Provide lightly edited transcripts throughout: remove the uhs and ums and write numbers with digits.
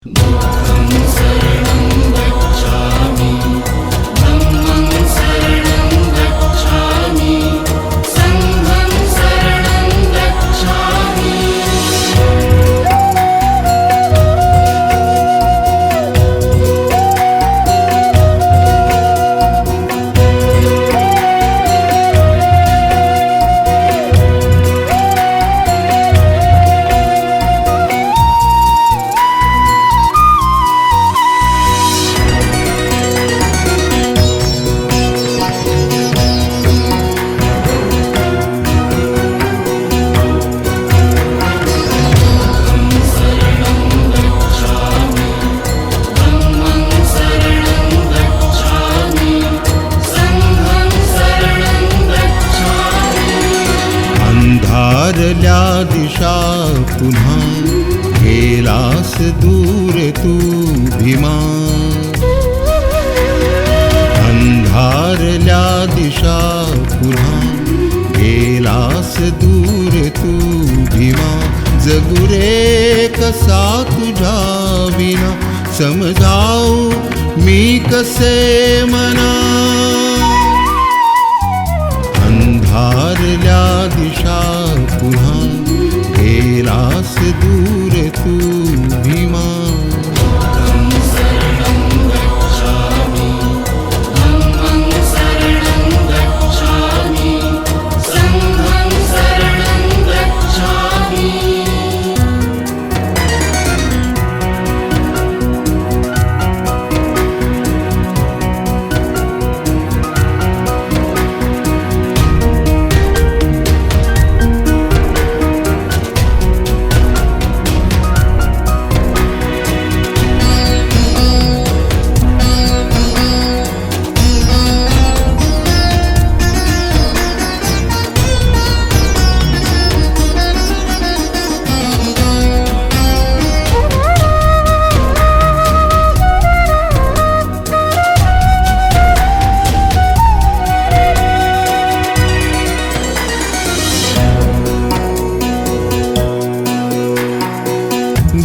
बुद्धं शरणं गच्छामि, धम्मं शरणं गच्छामि, संघं शरणं गच्छामि। अंधारल्या दिशा पुन्हा गेलास दूर तू भीमा, अंधारल्या दिशा पुन्हा गेलास दूर तू भीमा। जगू रे कसा तुझ्या विना, समजाऊ मी कसे मना। अंधारल्या दिशा पुन्हा गेलास दूर तू भीमा। बुद्धं शरणं गच्छामि, धम्मं शरणं गच्छामि, संघं शरणं गच्छामि।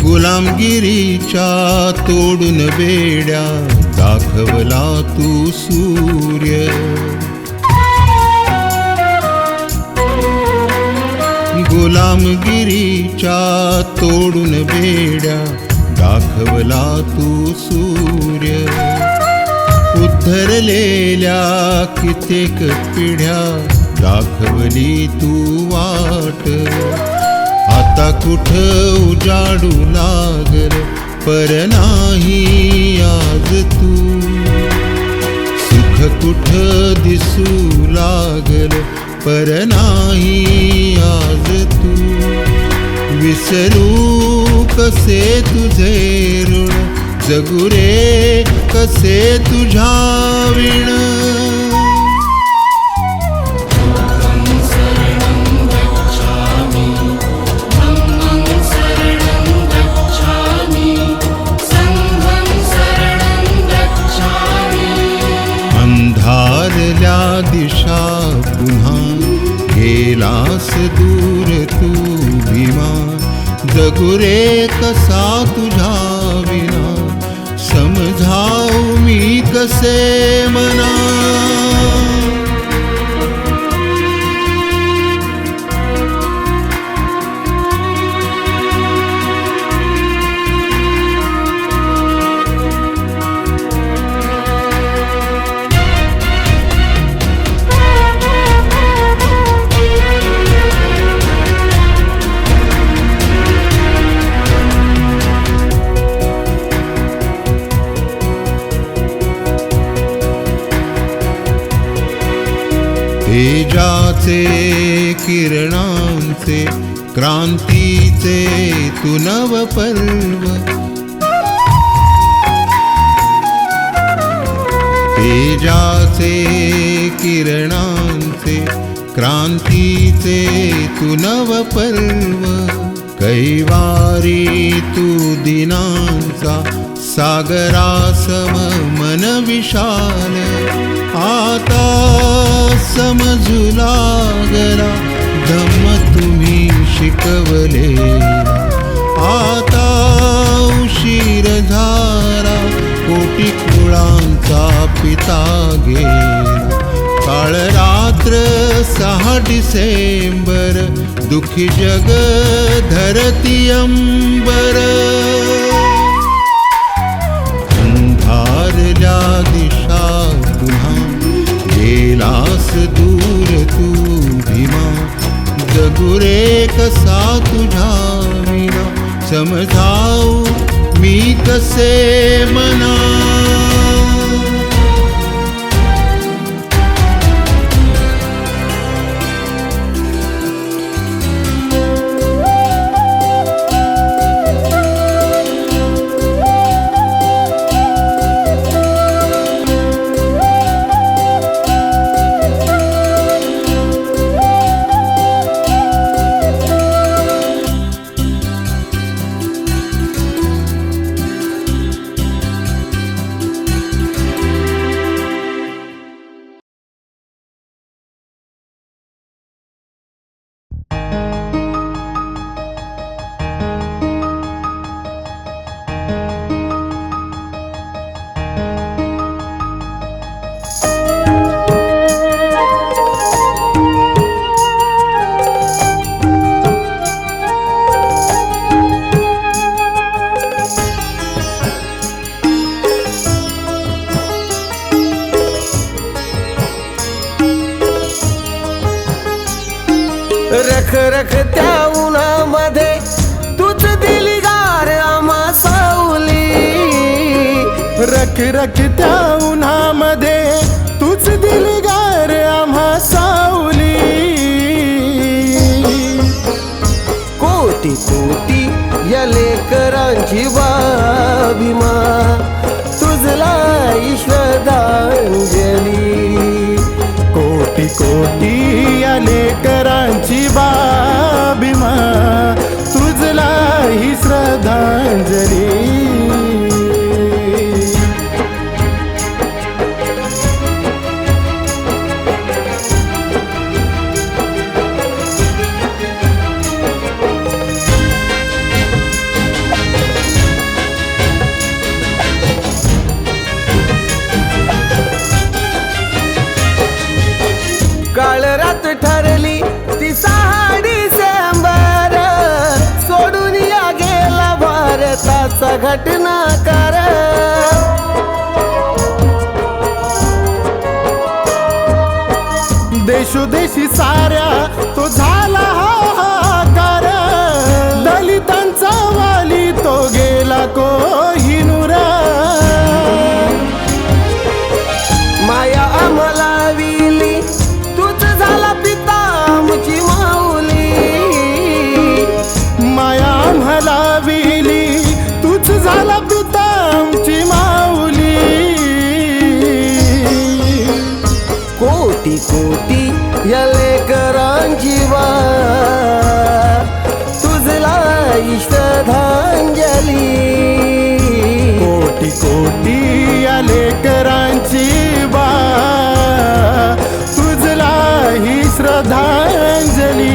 गुलामगिरीच्या तोडून बेड्या दाखवला तू सूर्य, गुलामगिरीच्या तोडून बेड्या दाखवला तू सूर्य। उद्धरलेल्या कित्येक पिढ्या दाखवली तू वाट, आता कुठं उजाडू लागल पर नाही आज तू। सुख कुठं दिसू लागल पर नाही आज तू। विसरू कसे तुझे ऋण, जगू रे कसे तुझ्या विण। अंधारल्या दिशा पुन्हा गेलास दूर तू भीमा। जगू रे कसा तुझ्या विना, समजाऊ मी कसे मना। तेजाचे किरणांचे क्रांतीचे तू नव पर्व, तेजाचे किरणांचे क्रांतीचे तू नव पर्व। कैवारी तू दिनांचा सागरासम मन विशाल, आता समजू लागला धम्म तुम्ही शिकवले। आता उशीर गेला. काळ रात्र 6 डिसेंबर, दुखी जग धरती अंबर. अंधारल्या दिशा पुन्हा गेलास दूर तू भीमा. जगू रे कसा तुझ्या विना, समजाऊ मी कसे मना. रख रख त्या उन्हामध्ये तूच दिली गार आम्हा सावली. रख रख त्या उन्हामध्ये तूच दिली गार आम्हा सावली. कोटी कोटी या लेकरांची बाबीमा, तुझला श्रद्धांजली. कोटी कोटी या लेकरांची बाबीमा, तुझला ही श्रद्धांजली. काळ रात ठरली ती 6 डिसेंबर, सोडून या गेला भारताचा घटनाकार. देशोदेशी साऱ्या तो झाला हाहाकार. दलितांचा वाली तो गेला कोहिनूर. माया आम्हाला विली तूच झाला पिता आमची माऊली. माया आम्हाला विली तूच झाला पिता आमची माऊली. कोटी कोटी या लेकरांची तुझला श्रद्धांजली. कोटी कोटी या लेकरांची तुझला ही श्रद्धांजली.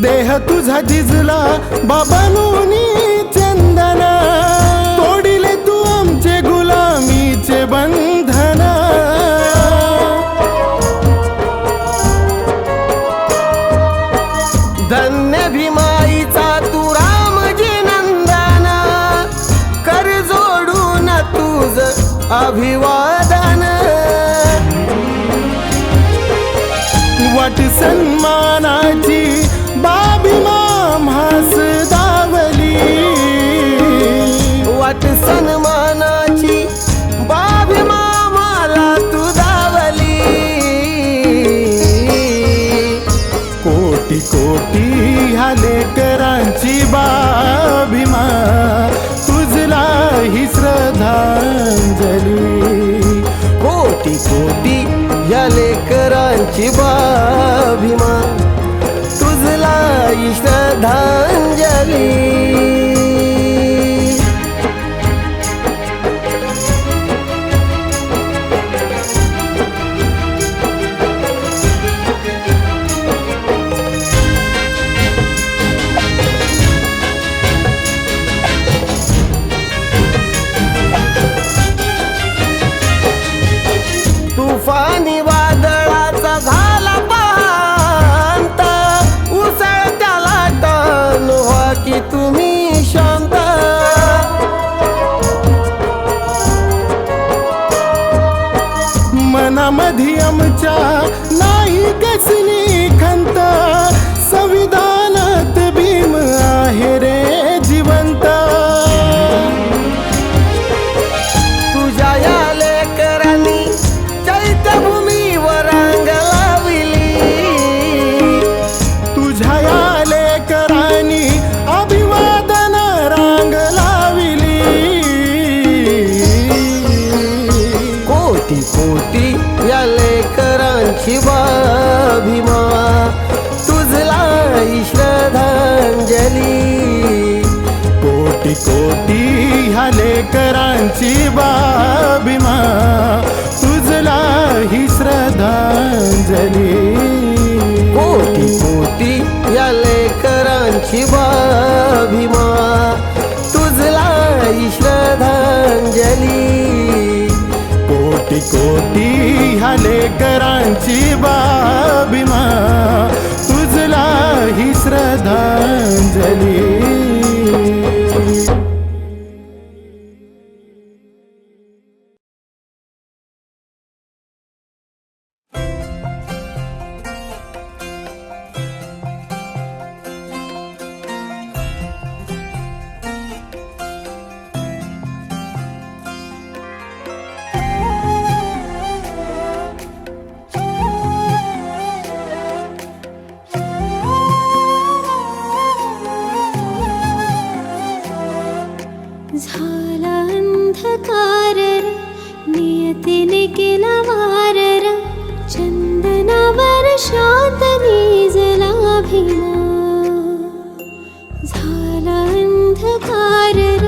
देह तुझा झिजला बाबानुनी चंदन. तोडिले तू आमचे गुलामीचे बंधन. धन्य भीमाईचा तू रामजी नंदन. कर जोडून तुझ अभिवादन. वाट सन्मानाची बाबीमा म्हास दावली. वाट सन्मानाची बाबीमा मला तू दावली. कोटी कोटी ह्या लेकरांची बाबीमा, तुझला ही श्रद्धांजली. कोटी कोटी या लेकरांची बाबीमा, तुझला श्रद्धांजली. लेकरांची बाबिमा तुझला ही श्रद्धांजली कोटी कोटी या लेकरांची बाभिमा तुझला ही श्रद्धांजली कोटी कोटी ह्या लेकरांची बाबिमा तुझला ही श्रद्धांजली झाला अंधकार र, नियतीने केला वार र, चंदनावर शांत निजला भीमा. झाला अंधकार र,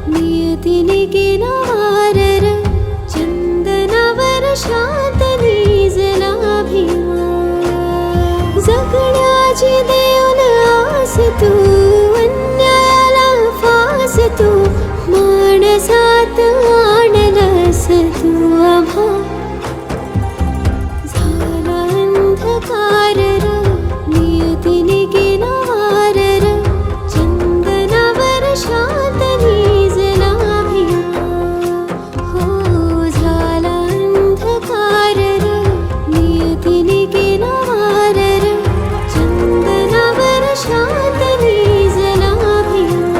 नियतीने केला वार र, चंदनावर शांत निजला भीमा. जगण्याची देऊन आस तू अन्यायाला फास तू माणसात आणलंस तू आम्हा. झाला अंधकार र, नियतीने केला वार र, चंदनावर शांत निजला भीमा. हो झाला अंधकार र, नियतीने केला वार र, चंदनावर शांत निजला भीमा.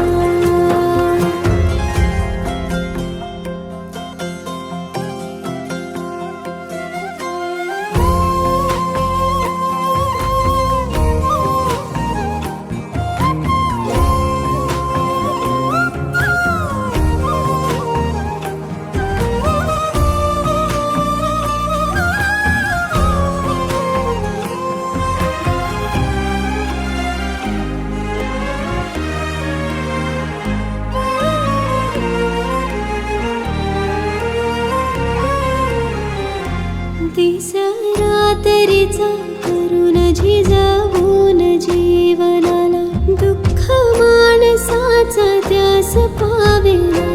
दिसरात्रीचा करून झिजावून जीवनाला दुःख माणसाचा त्यास पावेना.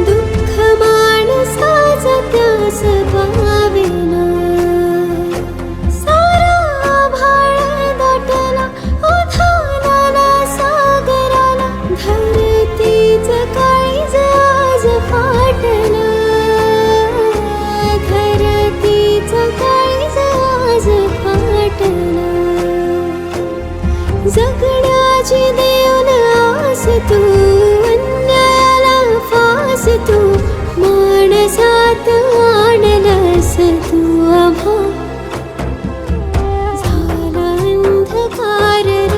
दुःख माणसाचा त्यास पावेना. सारा आभाळ दाटला उधाणाला सागराला धरतीच काळीज आज फाटला. जगण्याची देऊन आस तू अन्यायाला फास तू माणसात आणलंस तू आम्हा. झाला अंधकार र,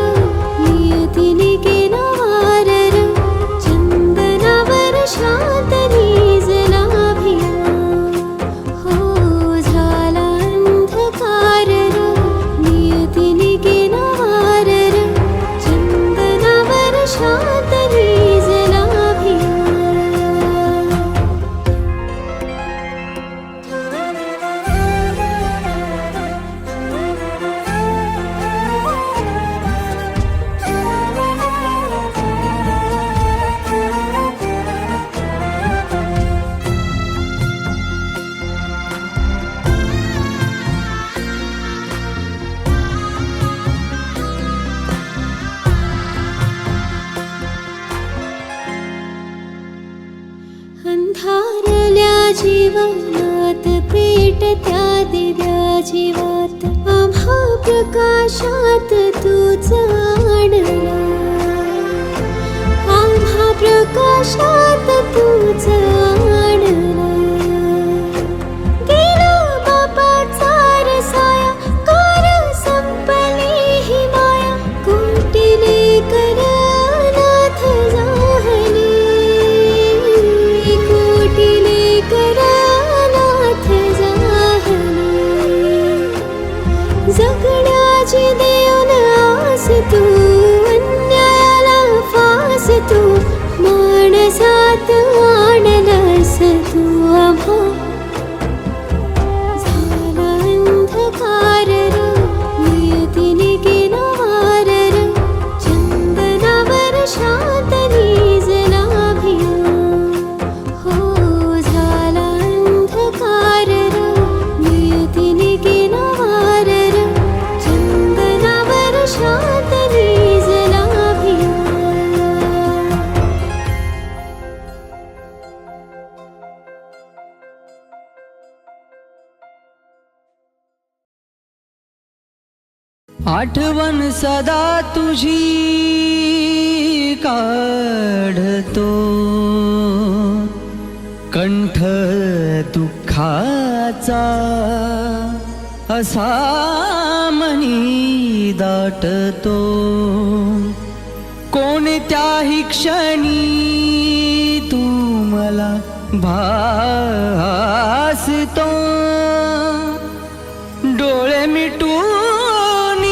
नियतीने केला वार र, चंदनावर शांत निजला भीमा. हो झाला अंधकार र, नियतीने केला वार र, चंदनावर शांत निजला भीमा. अंधारल्या जीवनात पेटत्या दिव्या जीवात आम्हा प्रकाशात तूच आणला. आम्हा प्रकाशात तूच आणला. गेला बापाचा रसाया कार संपली ही माया. कोटी लेकर अनाथ झाली. कोटी लेकर अनाथ झाली. जगण्याची देऊन आस तू अन्यायाला फास तू माणसात आठवण सदा तुझी काढतो कंठ दुःखाचा असा मनी दाटतो कोणत्याही क्षणी तू मला भासतो डोळे मिटून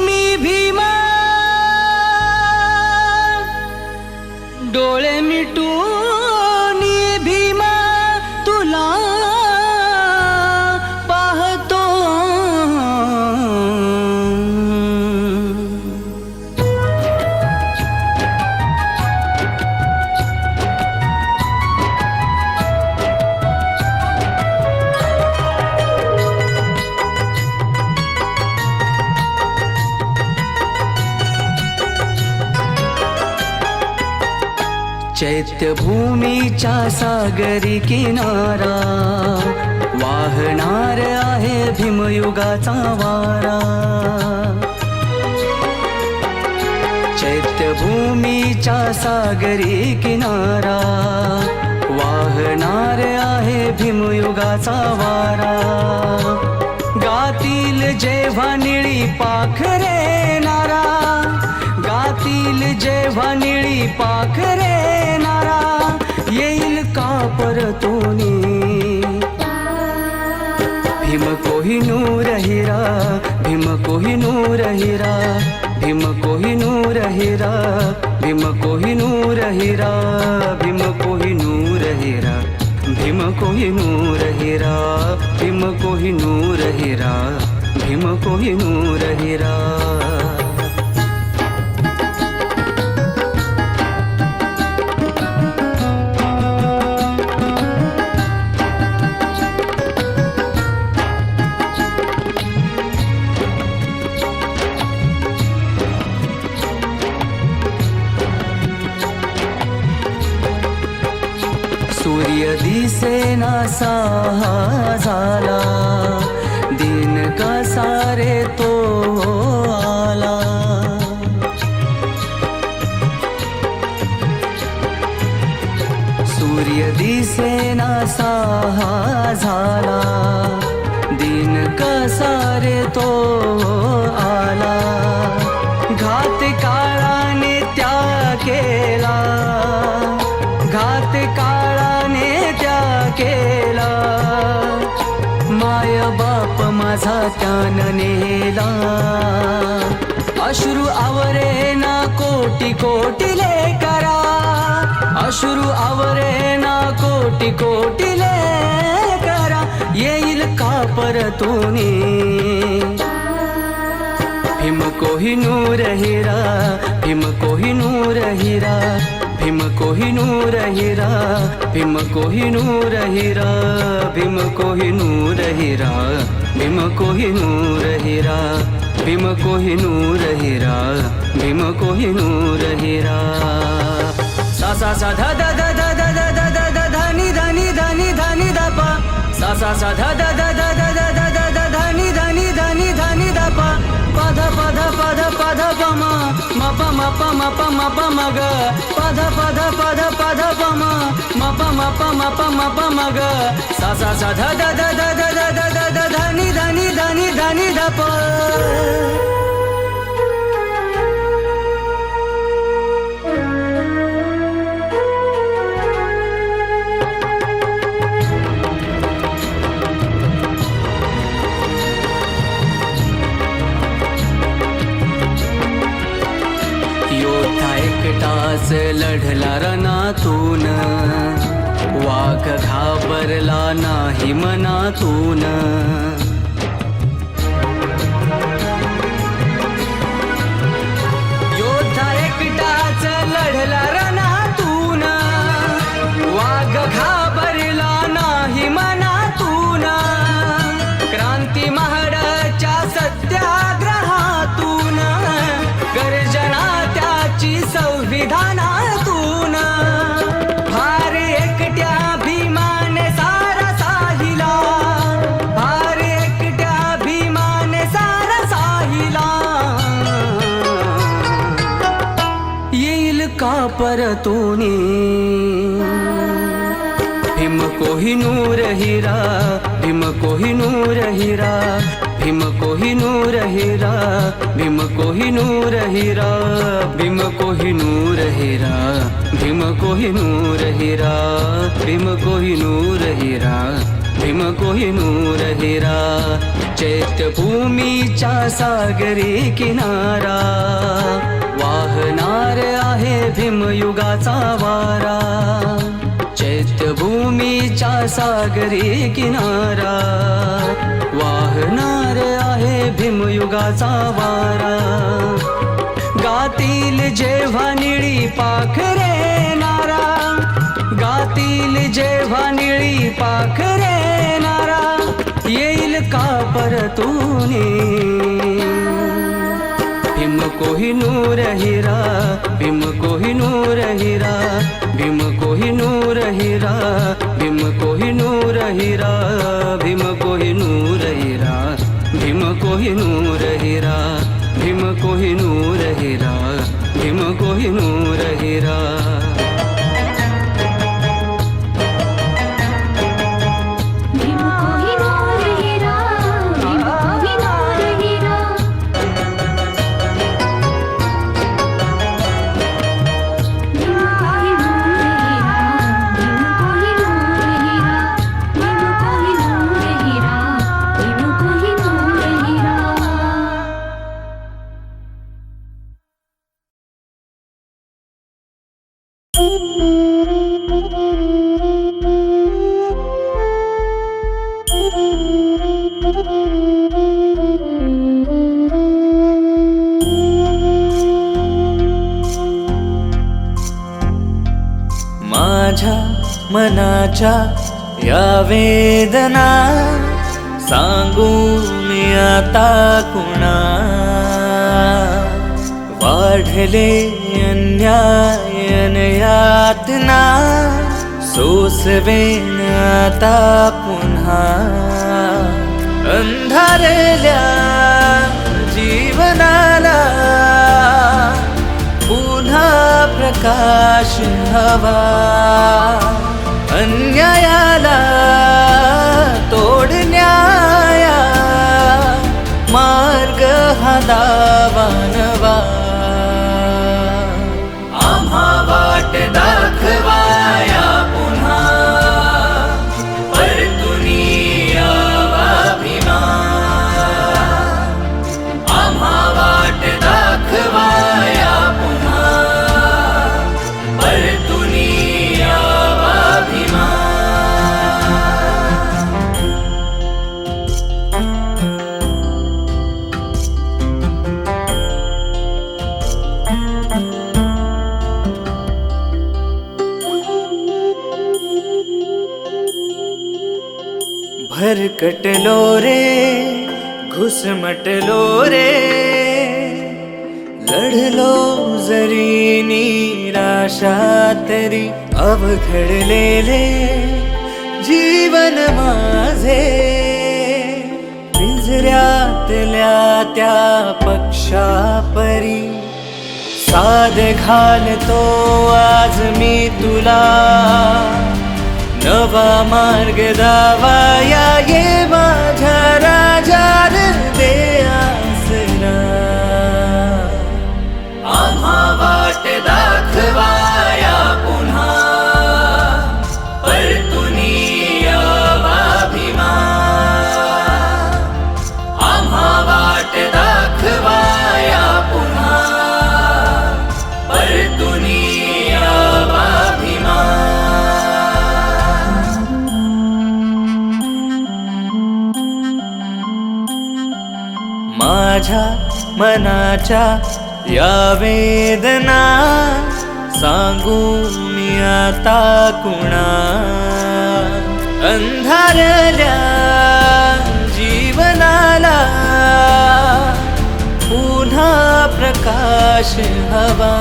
मी भीमा डोळे मिटून भीमा तुला पाहतो चैत्यभूमीच्या सागरी किनारा वाहणार आहे भीमयुगाचा वारा चैत्यभूमीच्या सागरी किनारा वाहणार आहे भीमयुगाचा वारा गातील जेव्हा निळी पाखरे नारा गातील जेव्हा निळी पाखरे नारा येईल का परतूनी भीम कोहिनूर हिरा भीम कोहिनूर हिरा भीम कोहिनूर हिरा भीम कोहिनूर हिरा भीम कोहिनूर हिरा भीम कोहिनूर हिरा भीम कोहिनूर हिरा भीम कोहिनूर हिरा सूर्य दिसेना सहा झाला दिन कसा रे तो आला सूर्य दिसेना सहा झाला दिन कसा रे तो आला घात काळाने त्या केला घात काळाने त्या केला माय बाप माझा त्यानं नेला अश्रू आवरे ना कोटी कोटी लेकरा अश्रू आवरे ना कोटी कोटी लेकरा येईल का परतूनी भीम कोहिनूर हिरा भीम कोहिनूर हिरा भीम कोहिनूर हिरा भीम कोहिनूर हिरा भीम कोहिनूर हिरा भीम कोहिनूर हिरा भीम कोहिनूर हिरा भीम कोहिनूर हिरा सा सा सा धा धा धा धा धा धा धा धा धा धानी धानी धानी धानी धा पा सा सा सा धा धा धा धा धा धा धा धा धा धानी धानी धानी धानी धा पा पध पध पध पध पम मप मप मप मप मग पध पध पध पध पम मप मप मप मप मग सा सा सा धा धा धा धा धा धा धा धा धा धानी धानी धानी धानी धा प एकटाच लढला रणातून वाघ घाबरला नाही मनातून योद्धा एकटाच लढला रणातून वाघ घाबरला नाही मनातून क्रांती महाडच्या सत्याग्रहातून गर्जना त्याची संविधानातून भार एकट्या भीमाने सारा साहिला भार एकट्या भीमाने सारा साहिला परतूनी भीम कोहिनूर हिरा भीम कोहिनूर हिरा भीम कोहिनूर हिरा भीम कोहिनूर हिरा भीम कोहिनूर हिरा भीम कोहिनूर हिरा भीम कोहिनूर हिरा भीम कोहिनूर हिरा चैत्यभूमीच्या सागरी किनारा वाहनार आहे भीमयुगाचा वारा चैत्यभूमीच्या सागरी किनारा वाहनार आहे भीमयुगाचा वारा गातील जेव्हा निळी पाखरे नारा गातील जेव्हा निळी पाखरे नारा येईल का परतूनी भीम कोहिनूर हिरा भीम कोहिनूर हिरा भीम कोहिनूर हिरा भीम कोहिनूर हिरा भीम कोहिनूर हिरा भीम कोहिनूर हिरा भीम कोहिनूर हिरा भीम कोहिनूर हिरा भीम कोहिनूर हिरा भीम कोहिनूर हिरा भीम कोहिनूर हिरा भीम कोहिनूर हिरा भीम कोहिनूर हिरा माझ्या मनाच्या या वेदना सांगू मी आता कुणा वाढले अन्यायन यातना सोसवेन आता पुन्हा अंधारल्या जीवनाला पुन्हा प्रकाश हवा अन्यायाला तोड न्याया मार्ग हा दावानवा आम्हा वाट दाखवाया पुन्हा परतुनी यावा भीमा आम्हा वाट दाखवाया पुन्हा परतुनी यावा भीमा भरकटलो रे घुसमटलो रे लढलो जरी निराशा तरी अवघडलेले जीवन माझे पिंजऱ्यातल्या त्या पक्षापरी साद घालतो आज मी तुला नवा मार्ग दावाया ये माझ्या राजार दे आसरा आम्हा वाट दाखवाया पुन्हा परतुनी यावा भीमा आम्हा वाट दाखवाया पुन्हा परतुनी यावा भीमा माझ्या मनाच्या या वेदना सांगू मी आता कुणा अंधारल्या जीवनाला पुन्हा प्रकाश हवा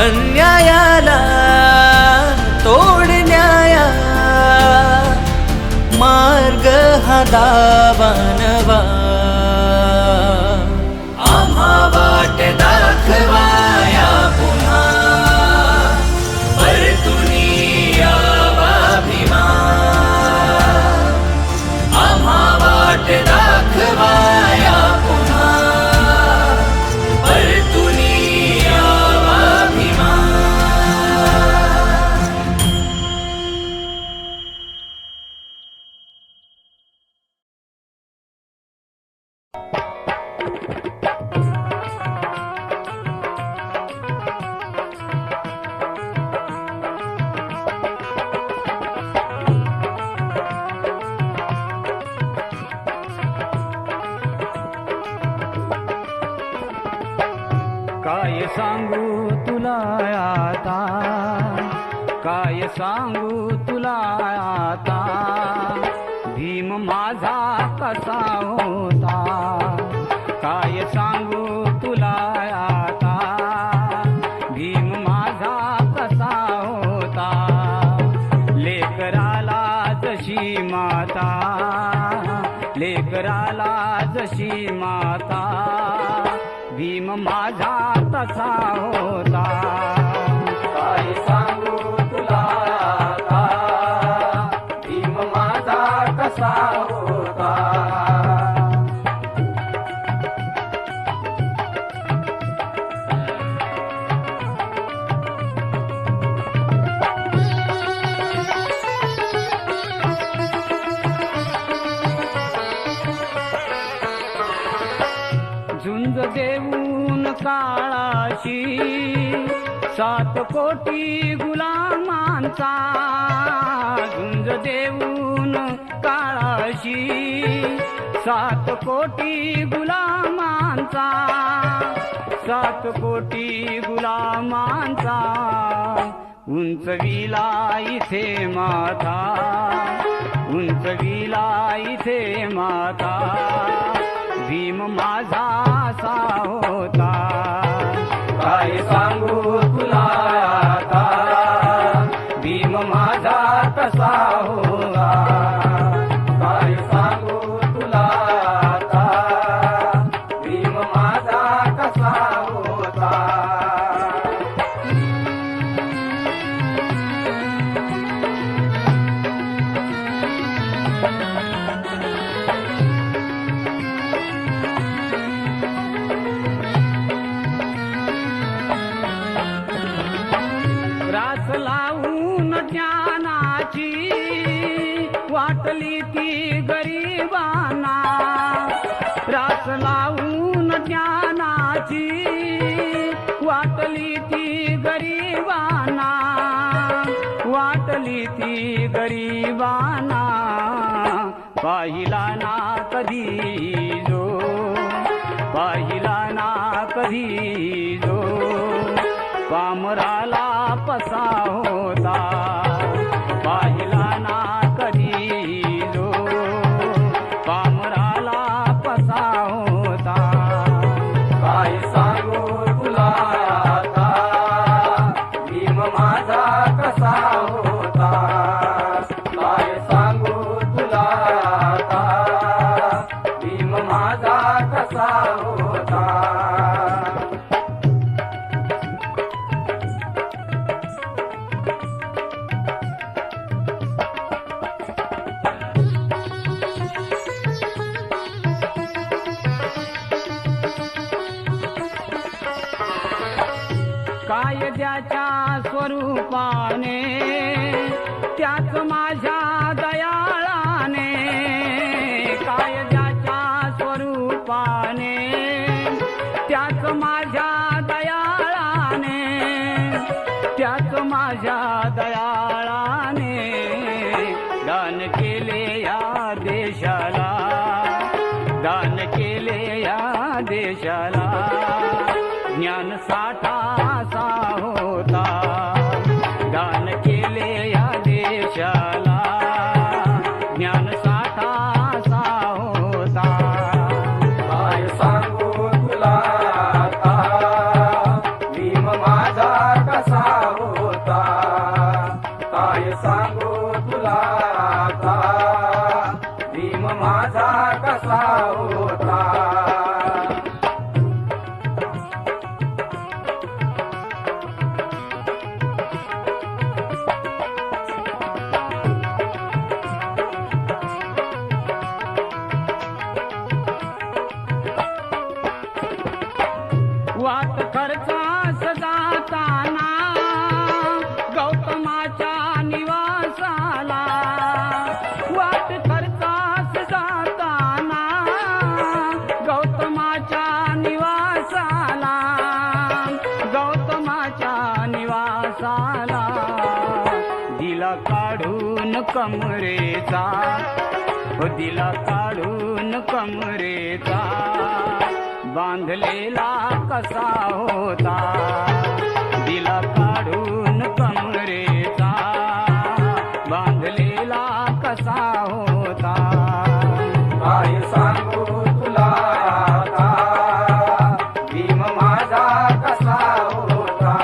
अन्यायाला तोड न्याया मार्ग हा दावानवा आम्हा वाट दाखवाया पुन्हा वाट दाखवाया पुन्हा परतुनी यावा भीमा. काय सांगू तुला आता, काय सांगू तुला आता, भीम माझा कसा होता. काय सांगू तुला आता, भीम माझा कसा होता. लेकराला जशी माता, लेकराला जशी माता, भीम माझा तसा होता. काय सांगू तुला आता, भीम माझा कसा होता. झुंज देऊन काळाशी 7 कोटी गुलामांचा. झुंज देऊन काळाशी 7 कोटी गुलामांचा, 7 कोटी गुलामांचा. उंचविला इथे माथा, उंचविला इथे माथा, भीम माझा असा होता. काय सांगू तुला आता, भीम माझा कसा होता. काय सांगू तुला आता, भीम माझा कसा होता. रास लावून ज्ञानाची वाटली ती गरिबांना. रास लावून ज्ञानाची वाटली ती गरिबांना, वाटली ती गरिबांना. पाहिला ना कधी जो, पाहिला ना कधी जो, पामराला पसा होता. पाहिला ना कधी जो, पामराला पसा होता. काय सांगू तुला आता, भीम माझा कसा होता. काय सांगू तुला आता, भीम माझा कसा होता. कायद्याच्या स्वरूपाने त्याच माझ्या दयाळाने. कायद्याच्या स्वरूपाने त्याच माझ्या दयाळाने, त्याच माझ्या दयाळाने. दान केले या देशाला, दान केले या देशाला. ज्ञान साठा असा होता. दान केले या देशाला, ज्ञान साठा असा होता. काय सांगू तुला आता, भीम माझा कसा होता. काय सांगू तुला आता, भीम माझा कसा होता. कमरेचा, हो दिला काढून कमरेचा, बांधलेला कसा होता, दिला काढून कमरेचा, बांधलेला कसा होता. काय सांगू तुला आता, भीम माझा कसा होता.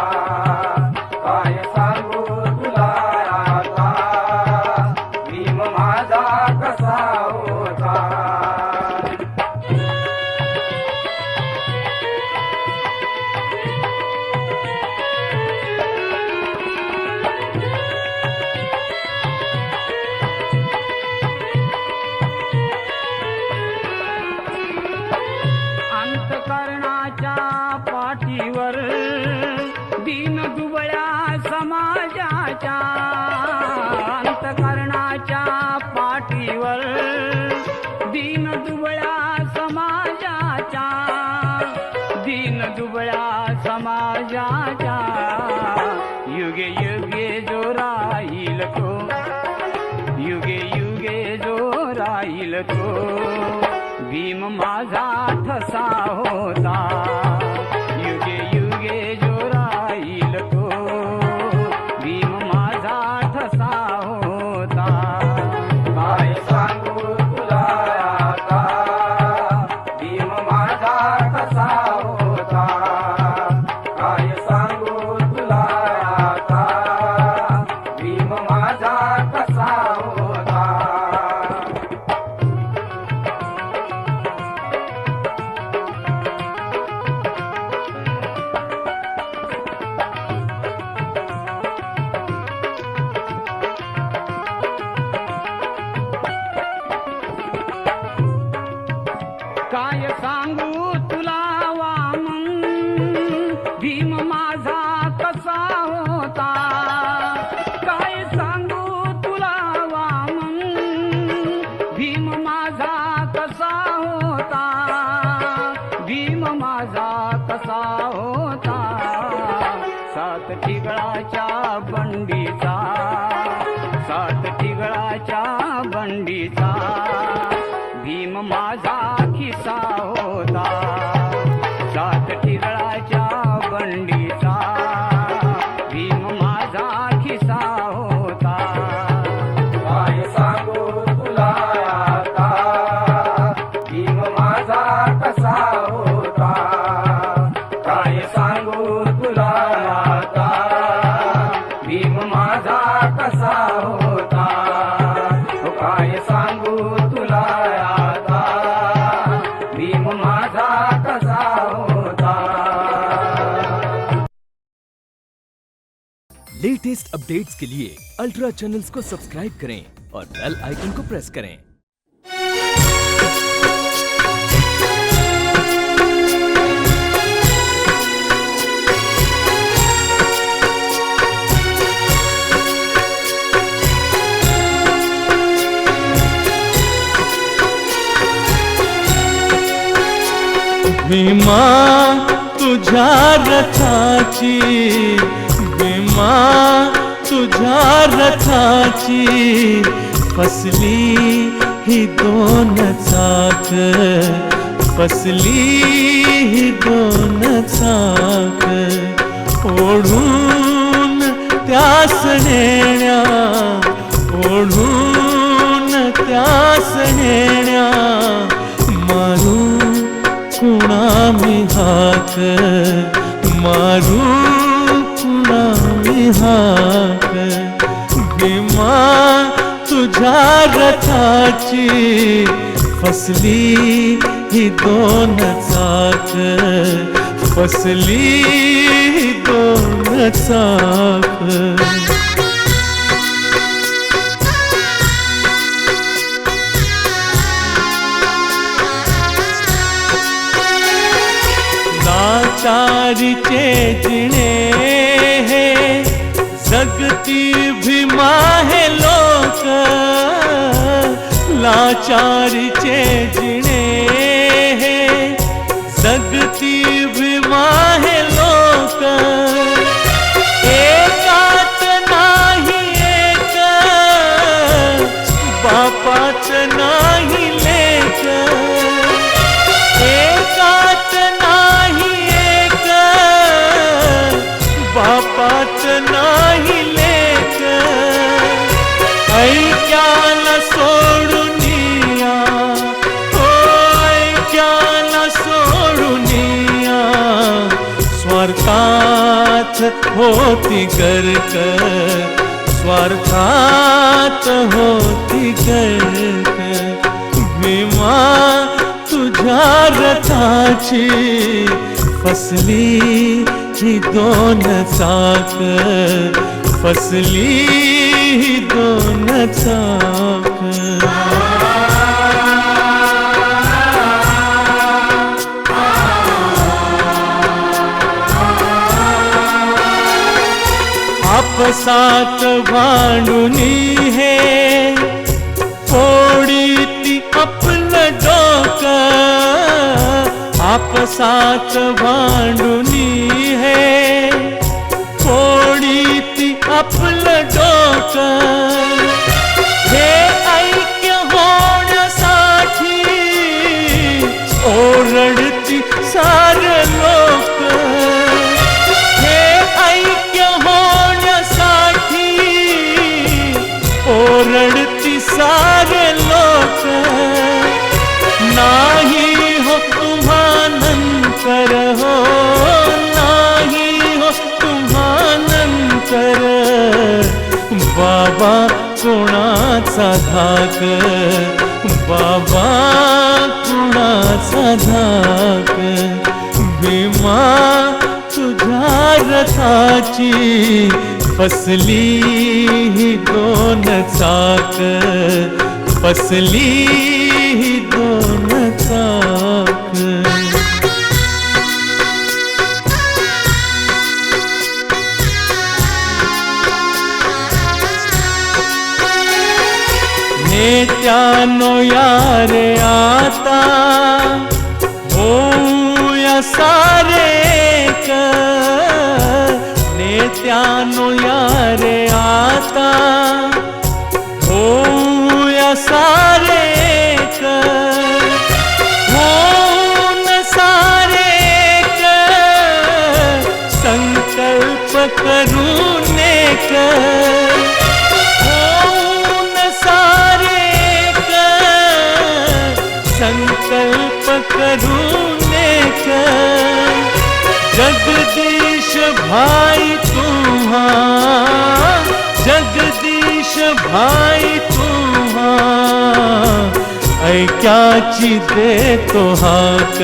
काय सांगू तुला आता, भीम माझा कसा होता. अंतकरणाच्या पाठीवर दीन दुबळ्या समाजाच्या, अंतकरणाच्या पाठीवर दीन दुबळ्या समाजाच्या, दीन दुबळ्या समाजाच्या, युगे युगे जो राहील तो, युगे युगे जो राहील तो, भीम माझा ठसा होता, युगे युगे जो राहील तो, भीम माझा ठसा होता. काय सांगू तुला आता, भीम माझा कसा होता. काय सांगू तुला आता, भीम माझा कसा होता. काय सांगू तुला वामन, भीम माझा कसा होता. काय सांगू तुला वामन, भीम माझा कसा होता, भीम माझा कसा होता. सात ठिगळाच्या बंडीचा, सात ठिगळाच्या बंडीचा, भीम माझा खिसा होता. सात ठिगळाच्या बंडीचा, भीम माझा खिसा होता. काय सांगू तुला आता, भीम माझा कसा होता. काय सांगू तुला आता, भीम माझा कसा होता. काय सांगू तुला आता, भीम माझा कसा होता. लेटेस्ट अपडेट्स के लिए अल्ट्रा चैनल्स को सब्सक्राइब करें और बेल आइकन को प्रेस करें. भीमा तुझ्या रथाची, भीमा तुझ्या रथाची, फसली ही दोन चाक, फसली ही दोन चाक. ओढून त्यास नेण्या, ओढून त्यास नेण्या, मारू कुणा मी हाक, मारू कुणा मी हाक. भीमा तुझ्या रथाची, फसली ही दोन चाक, फसली ही दोन चाक. लाचारीचे जिणे हे, जगती भीमा हे लोक, लाचारीचे जिणे हे, जगती भीमा हे लोक. एकात नाही एक, होती गर्क, स्वार्थात होती गर्क. भीमा तुझ्या रथाची फसली ही दोन चाक, फसली ही दोन चाक. आपसात भांडुनी हे फोडीती आपलं डोकं, आपसात भांडुनी हे फोडीती आपलं डोकं. हे ऐक्य होण्यासाठी ओरडती सारे लोक, हे ऐक्य होण्यासाठी ओरडती सारे लोक. नाही हो तुम्हा नंतर, हो नाही हो तुम्हा नंतर. बाबा कोणाचा धाक, बाबा कोणाचा धाक. भीमा तुझ्या रथाची फसली ही दोन चाक, फसली ही दोन चाक. नेत्यानो यारे आता होऊया सारे एक, नेत्यानो यारे आता होऊया सारे एक. होऊन सारे एक संकल्प करून एक, होऊन सारे एक संकल्प करून एक. जगदीश भाई तुम्हा, जगदीश भाई तुम्हा ऐक्याची देतो हाक,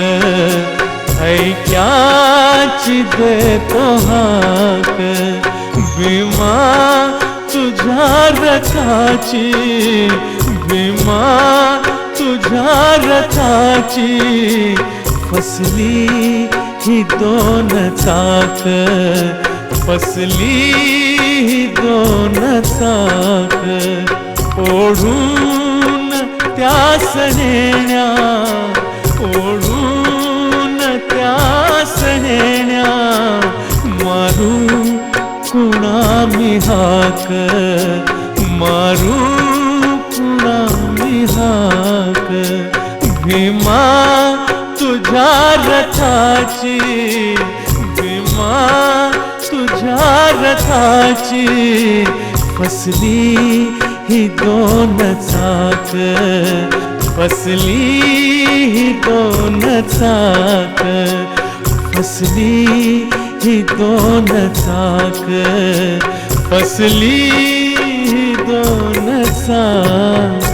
ऐक्याची देतो हाक. भीमा तुझ्या रथाची, भीमा तुझ्या रथाची फसली ही दोन चाक, फसली ही दोन चाक. ओढून त्या सनेण्या, ओढून त्या सनेण्या मारू कुणा मी हाक, मारू कुणा मी हाक. भीमा तुझ्या रथाची, भीमा तुझ्या रथाची फसली ही दोन चाक, फसली ही दोन चाक, फसली ही दोन चाक, फसली ही दोन चाक.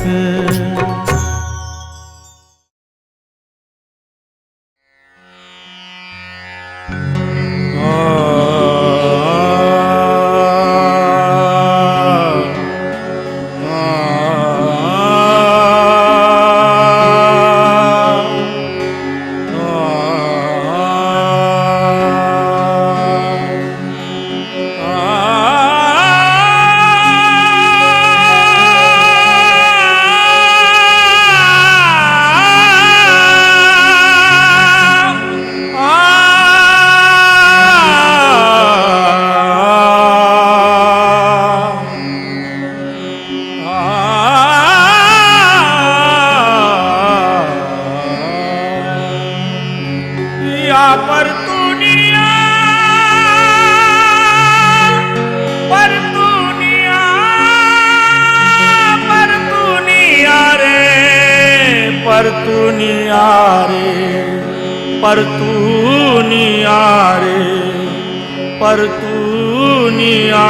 परतुनिया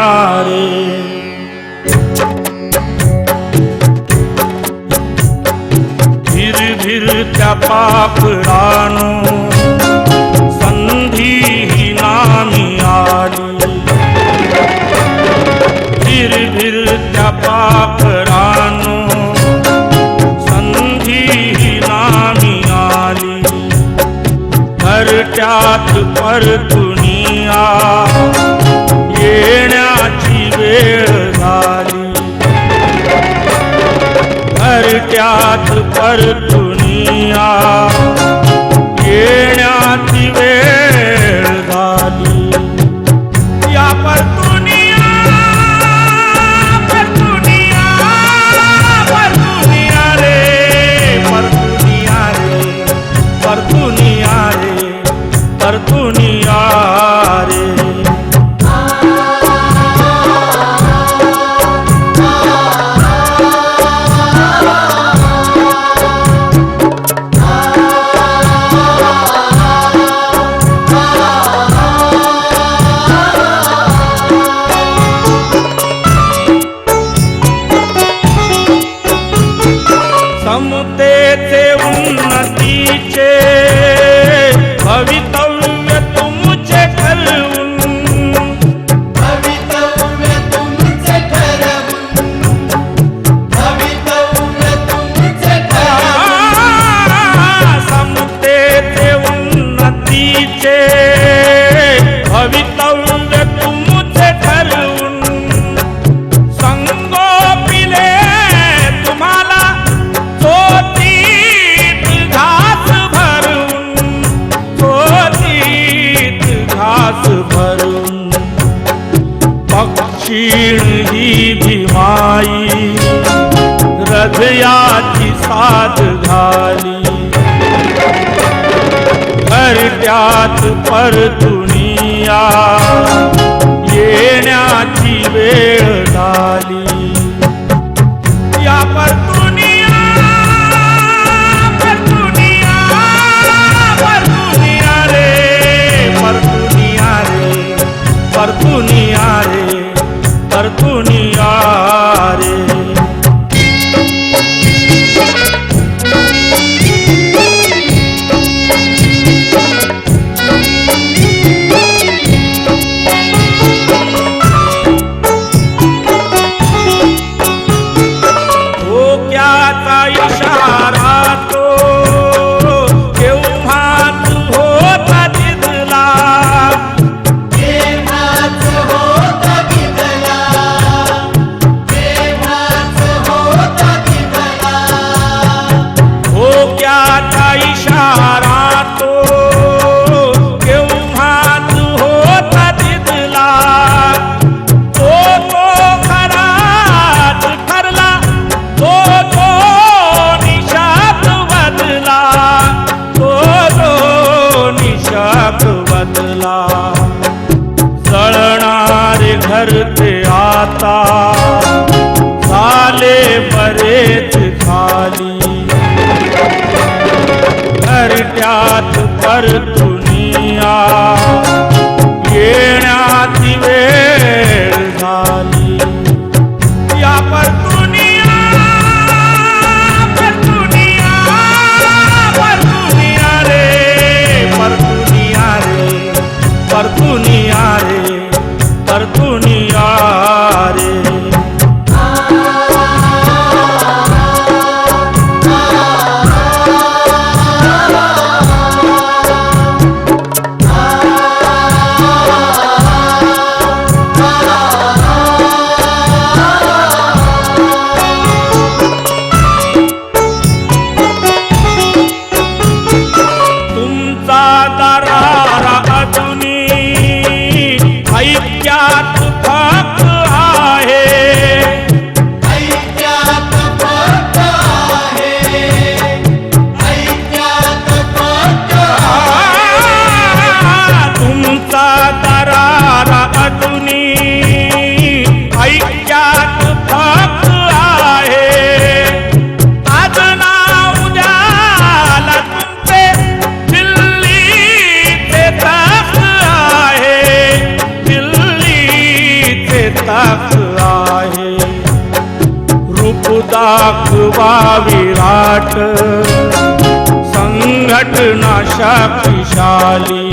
रे धीर धीर त्या पापरानो संधी ही नामी आली धीर धीर त्या पापरानो संधी ही नामी आली घरट्यात परतुनिया येण्याची वेळ झाली घरट्यात परतुनिया येण्याची वेळ झाली या परतुनिया परतुनिया परतुनिया रे परतुनिया रे परतुनिया रे परतुनिया रे समतेचे उन्नतीचे भवितव्य तुमचे ठरवून भवितव्य तुमचे ठरवून भवितव्य तुमचे समतेचे उन्नतीचे भवितव्य तुमचे ठरवून संगोपिले तुम्हाला चोतीत घास भरून चोतीत घास भरून पक्षीण ही भीमाई हृदयाची साथ घाली घरट्यात परतुनिया येण्याची वेळ झाली या परतुनिया परतुनिया परतुनिया रे परतुनिया रे परतुनिया रे परतुनिया रे धोक्याचा इशारा तो केव्हाच होता दिसला केव्हाच होता दिसला केव्हाच होता दिसला धोक्याचा इशारा तो केव्हाच होता दिसला तो खराच ठरला तो निशात बदला तो निशात बदला जळणारे घरचे आता झाले बरेच खाली घरट्यात परतुनिया येण्याची वेळ झाली या परतुनिया परतुनिया परतुनिया रे परतुनिया रे परतुनिया रे परतुनिया रे विराट संघटना शक्तिशाली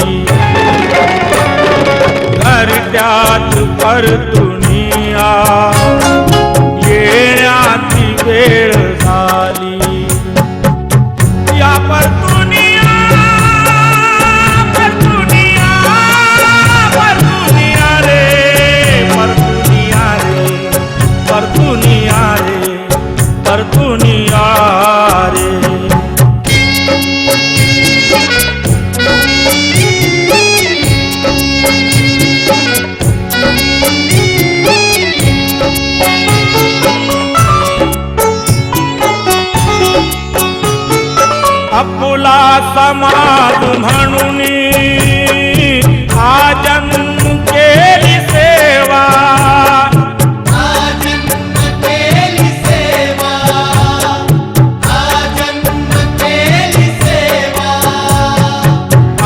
घरट्यात परतुनिया येण्याची वेळ झाली या परतुनिया परतुनिया परतुनिया रे परतुनिया रे परतुनिया रे परतुनिया रे आपुला समाज म्हणून आजन केली सेवा आजन्म केली सेवा आजन्म केली सेवा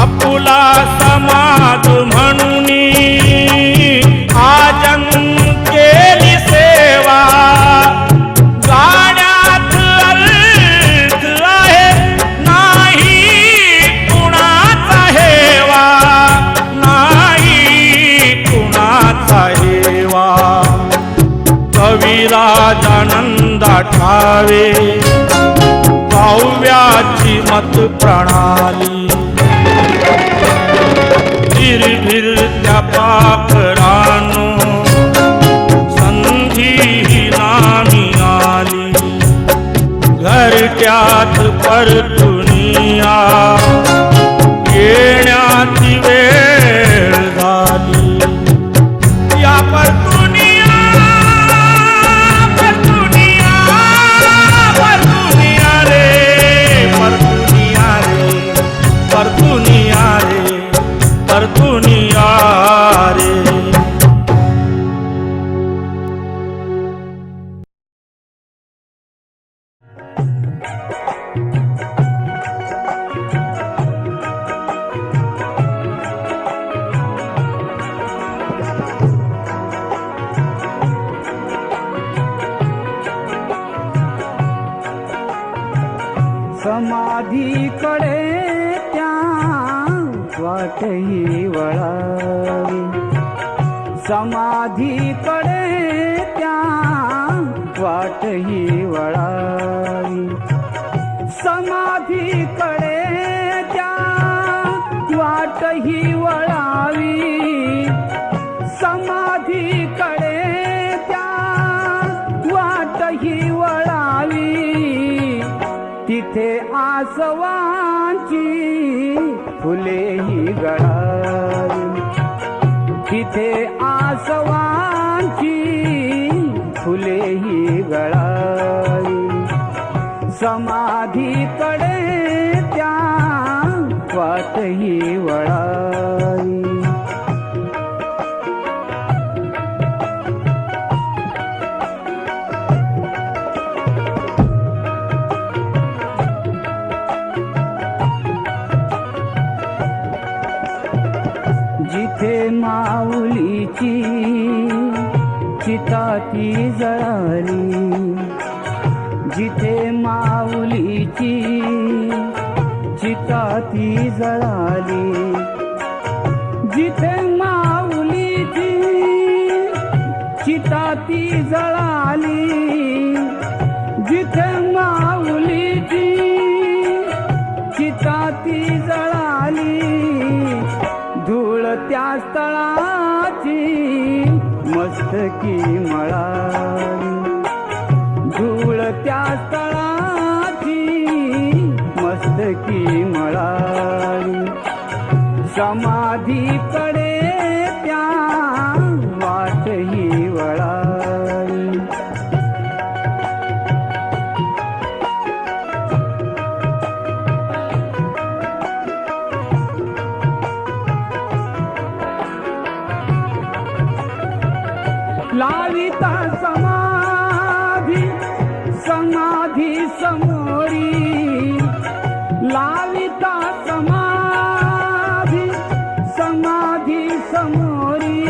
आपुला समाज म्हणून आजन केली सेवा गाण्यात अर्थ आहे नाही कुणाचा हेवा नाही कुणाचा हेवा कविराजानंदा ठावे काव्याची मत प्रणाली भिरभिरत्या पाखरानो संधी ही नामी आली घरट्यात परतुनिया येण्याची वेळ झाली या परतुनिया परतुनिया परतुनिया रे परतुनिया रे परतुनिया रे परतुनिया रे समाधीकडे त्या वाटही वळावी समाधीकडे त्या वाटही वळावी समाधीकडे त्या वाटही वळावी समाधीकडे त्या वाटही वळावी तिथे आसवांची फुलेही गळावी तिथे आसवांची फुलेही गळावी समाधीकडे त्या वाटही वळावी जिथे माऊलीची चिता ती जळाली जिथे माऊलीची चिता ती जळाली जिथे माऊलीची चिता ती जळाली जिथे माऊलीची चिता ती जळाली धूळ त्या स्थळाची मस्तकी मळाली धूळ त्या स्थळाची मस्तकी मळाली समाधीकडे त्या वाटही वळाली लाविता समाधी समाधी समोरी लाविता समाधी समाधी समोरी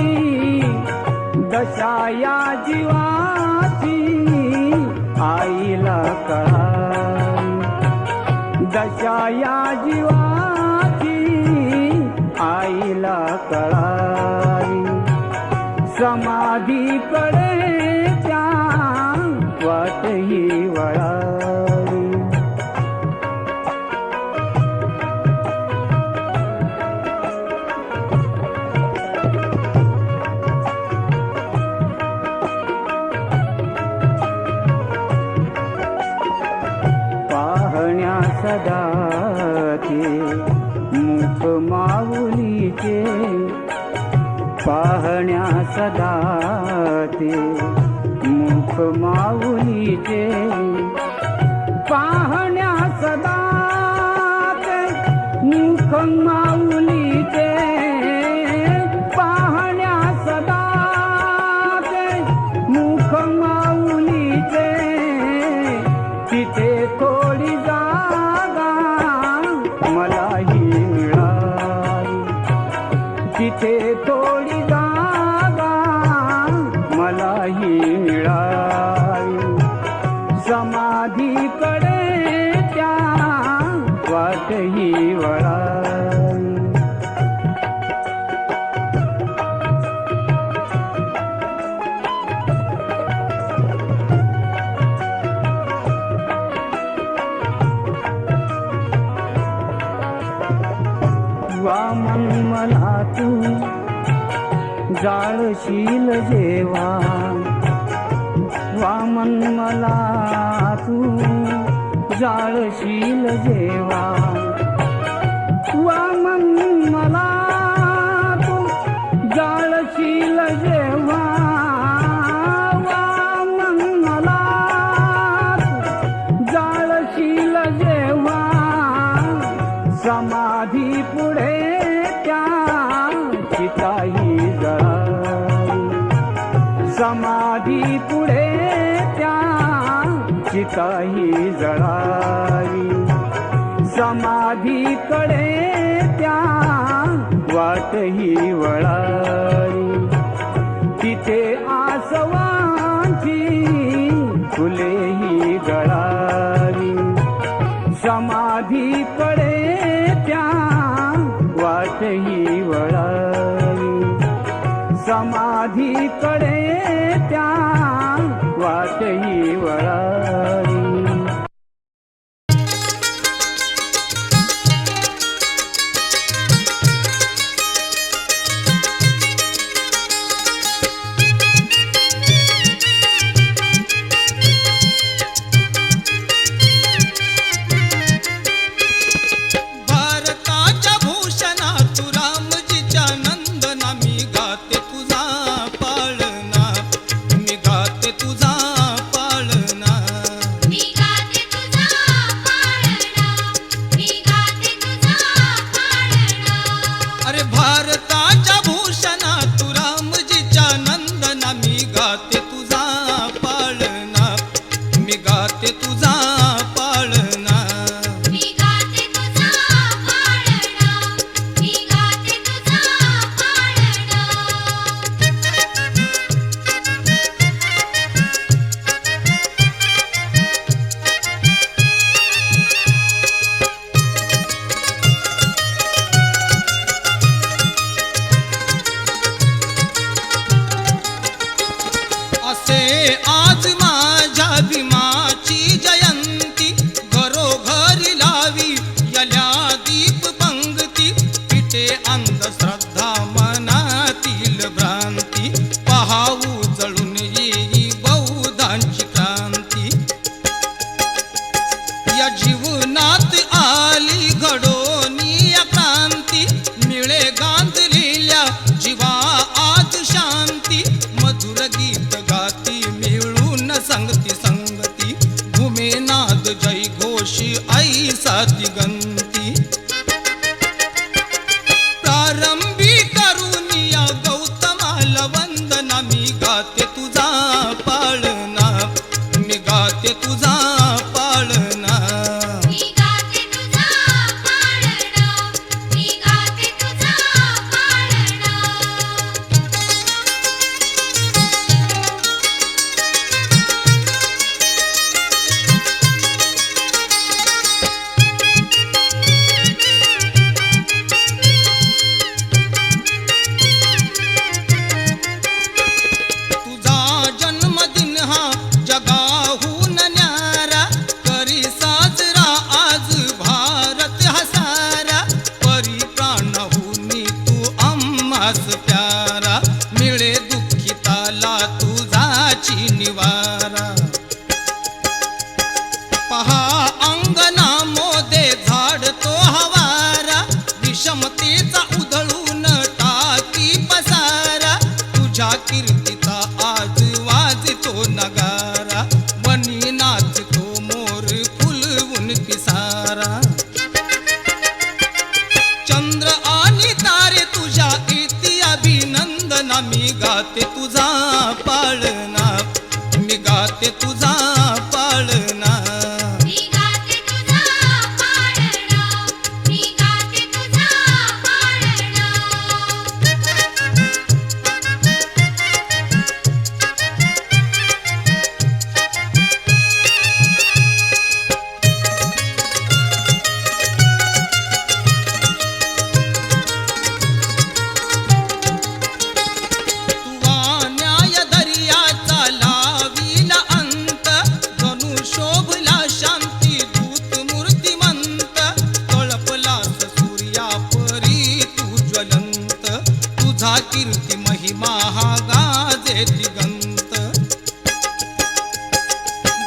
दशा या जीवाची आईला कळाली दशा या जीवाची आईला कळाली समाधीकडे त्या वाटही वळाली पाहण्या सदा ते मुख माऊलीचे पाहण्या सदा ते मुख माऊलीचे पाहण्या सदा ते मुख माऊलीचे पाहण्या सदा ते मुख माऊलीचे तिथे थोडी जागा मलाही मिळाली तिथे थोडी जागा मलाही मिळाली समाधीकडे त्या वाटही वळाली वामन मला तू जाळशील जेव्हा वामन मला तू जाळशील जेव्हा वामन मला तू जाळशील जेव्हा वामन मला तू जाळशील जेव्हा समाधी पुढे त्या चिताही जळाली समाधी पुढे त्या चिताही जळाली समाधीकडे त्या वाटही वळाली तिथे आसवांची फुलेही गळाली समाधीकडे त्या वाटही वळाली समाधीकडे त्या वाटही वळाली गाते तुझा पाळणा मी गाते तुझा पाळणा मी गाते तुझा पाळणा मी गाते तुझा पाळणा तुवा न्याय दर्याचा लावीला अंत जणू शोभला शांती दूत मूर्तिमंत तळपलास सूर्या परी तू ज्वलंत तुझा कीर्ती महिमा हा गाजे दिगंत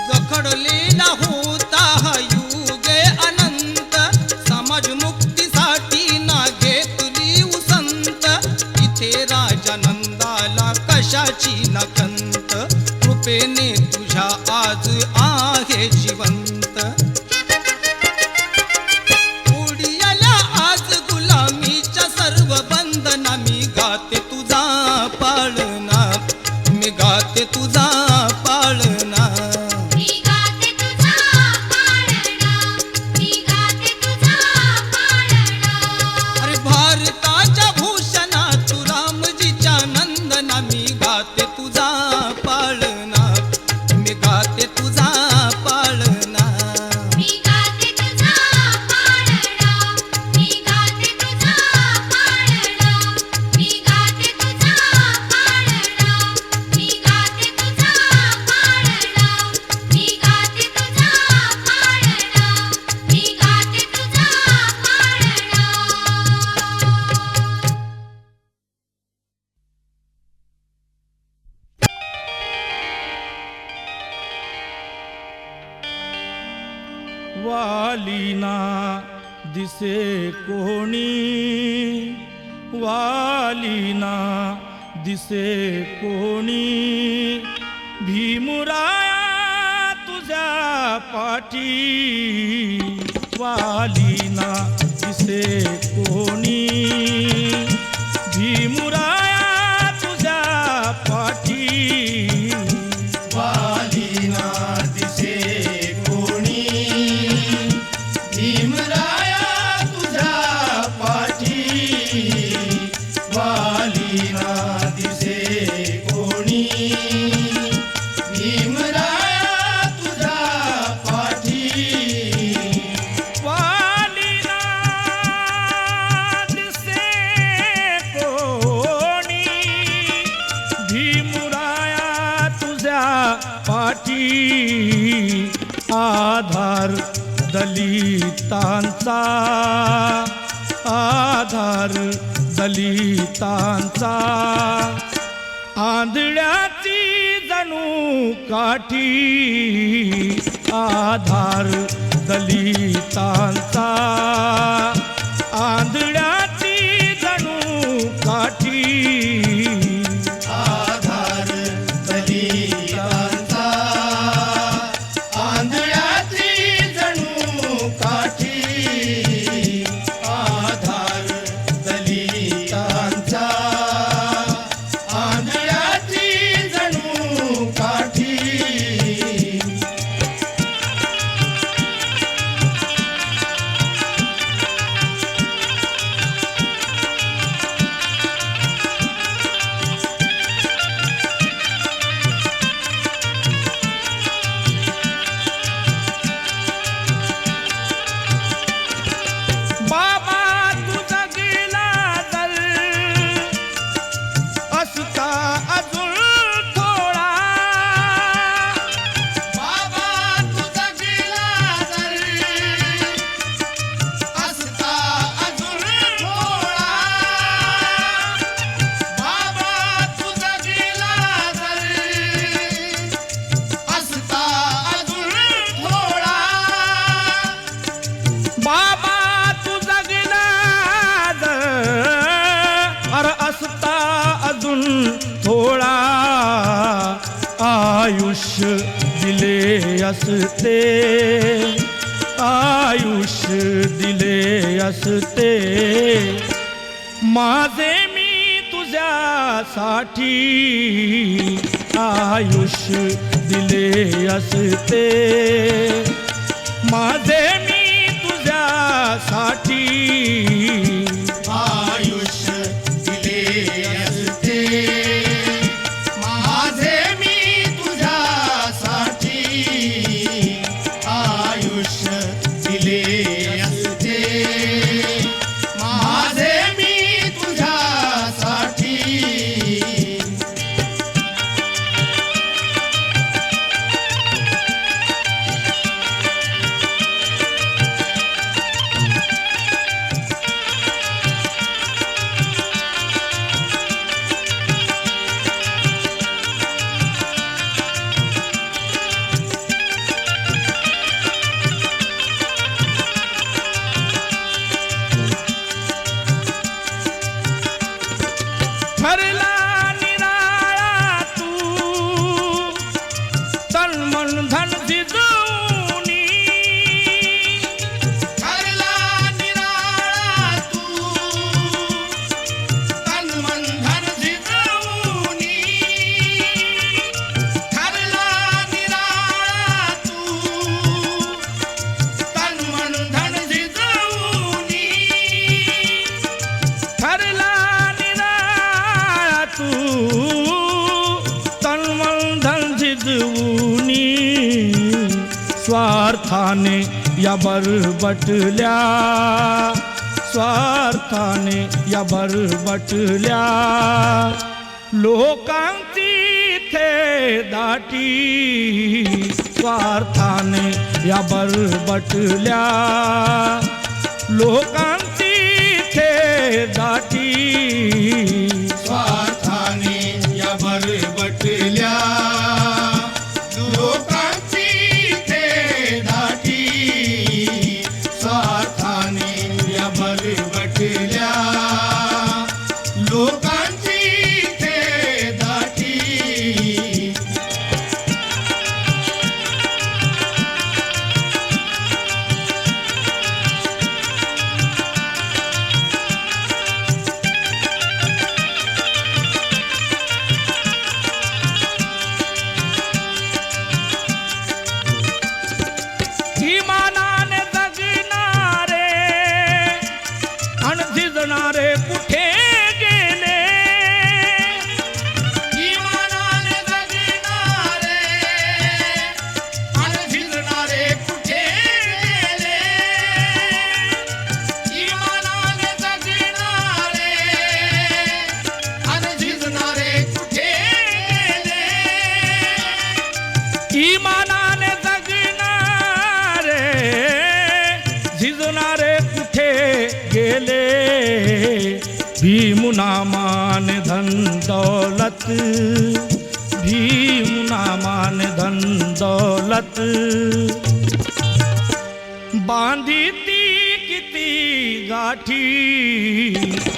जखडलेला होता हा युगे अनंत समाज मुक्तीसाठी ना घेतली उसंत इथे राजानंदाला कशाची नकंत कृपेने तुझ्या आज आहे जिवंत उडियाला आज गुलामीच्या सर्व बंधना मी गाते तुझा पाळणा मी गाते तुझा पाळणा मी गाते तुझा पाळणा मी गाते तुझा पाळणा अरे भारताच्या भूषणा तू रामजीच्या नंदना मी गाते तुझा पाळणा मी गाते तुझा पाळणा मी गाते तुझा पाळणा मी गाते तुझा पाळणा मी गाते तुझा पाळणा मी गाते तुझा पाळणा मी गाते तुझा पाळणा मी गाते तुझा वालीना दिसे कोणी वालीना दिसे कोणी भीमुराया तुझ्या पाठी वालीना दिसे कोणी भीमुराया तुझ्या पाठी वालीना दिसे कोणी भीमराया तुझ्या पाठी वालीना दिसे कोणी भीमराया तुझ्या पाठी वालीना दिसे कोणी भीमुराया तुझ्या पाठी आधार दलितांचा आधार दलितांचा आंधळ्याची जणू काठी आधार दलितांचा आंधळ्याची जणू काठी आधार दलितांचा आंधळ्याची जणू काठी आधार दलितांचा आंधळ्याची जणू काठी बाबा तुझा गेला दल असता अजून थोडा बाबा तुझा गेला दर असता अजून थोडा बाबा तुझा गेला दर असता अजून थोडा बाबा तुझा गेला अर असता अजून थोडा आयुष्य दिले असते आयुष्य दिले असते माझे मी तुझे तुझ्यासाठी आयुष्य दिले असते माझे मी तुझ्यासाठी आयुष्य दिले असते माझे मी तुझ्यासाठी आयुष्य दिले असते माझे मी तुझ्यासाठी ठरला निराळा तू तन मन धन जिजवूनी ठरला निराळा तू तन मन धन जिजवूनी ठरला निराळा तू तन मन धन जिजवूनी ठरला निराळा तू तन मन धन जिजवूनी स्वार्थाने या बरबटल्या स्वार्थाने या बरबटल्या लोकांची थे दाटी स्वार्थाने या बरबटल्या लोकांची थे दाटी स्वार्थाने या बरबटल्या लोकांची ते दाटी स्वार्थाने या बरबटल्या लोकांची ते दाटी इमानाने जगणारे आणि झिजणारे कुठे गेले इमानाने जगणारे आणि झिजणारे कुठे गेले इमानाने जगणारे आणि झिजणारे कुठे गेले इमानाने जगणारे झिजणारे कुठे गेले भीमुनामान धन दौलत भीमुनामान धन दौलत बांधी ती किती गाठी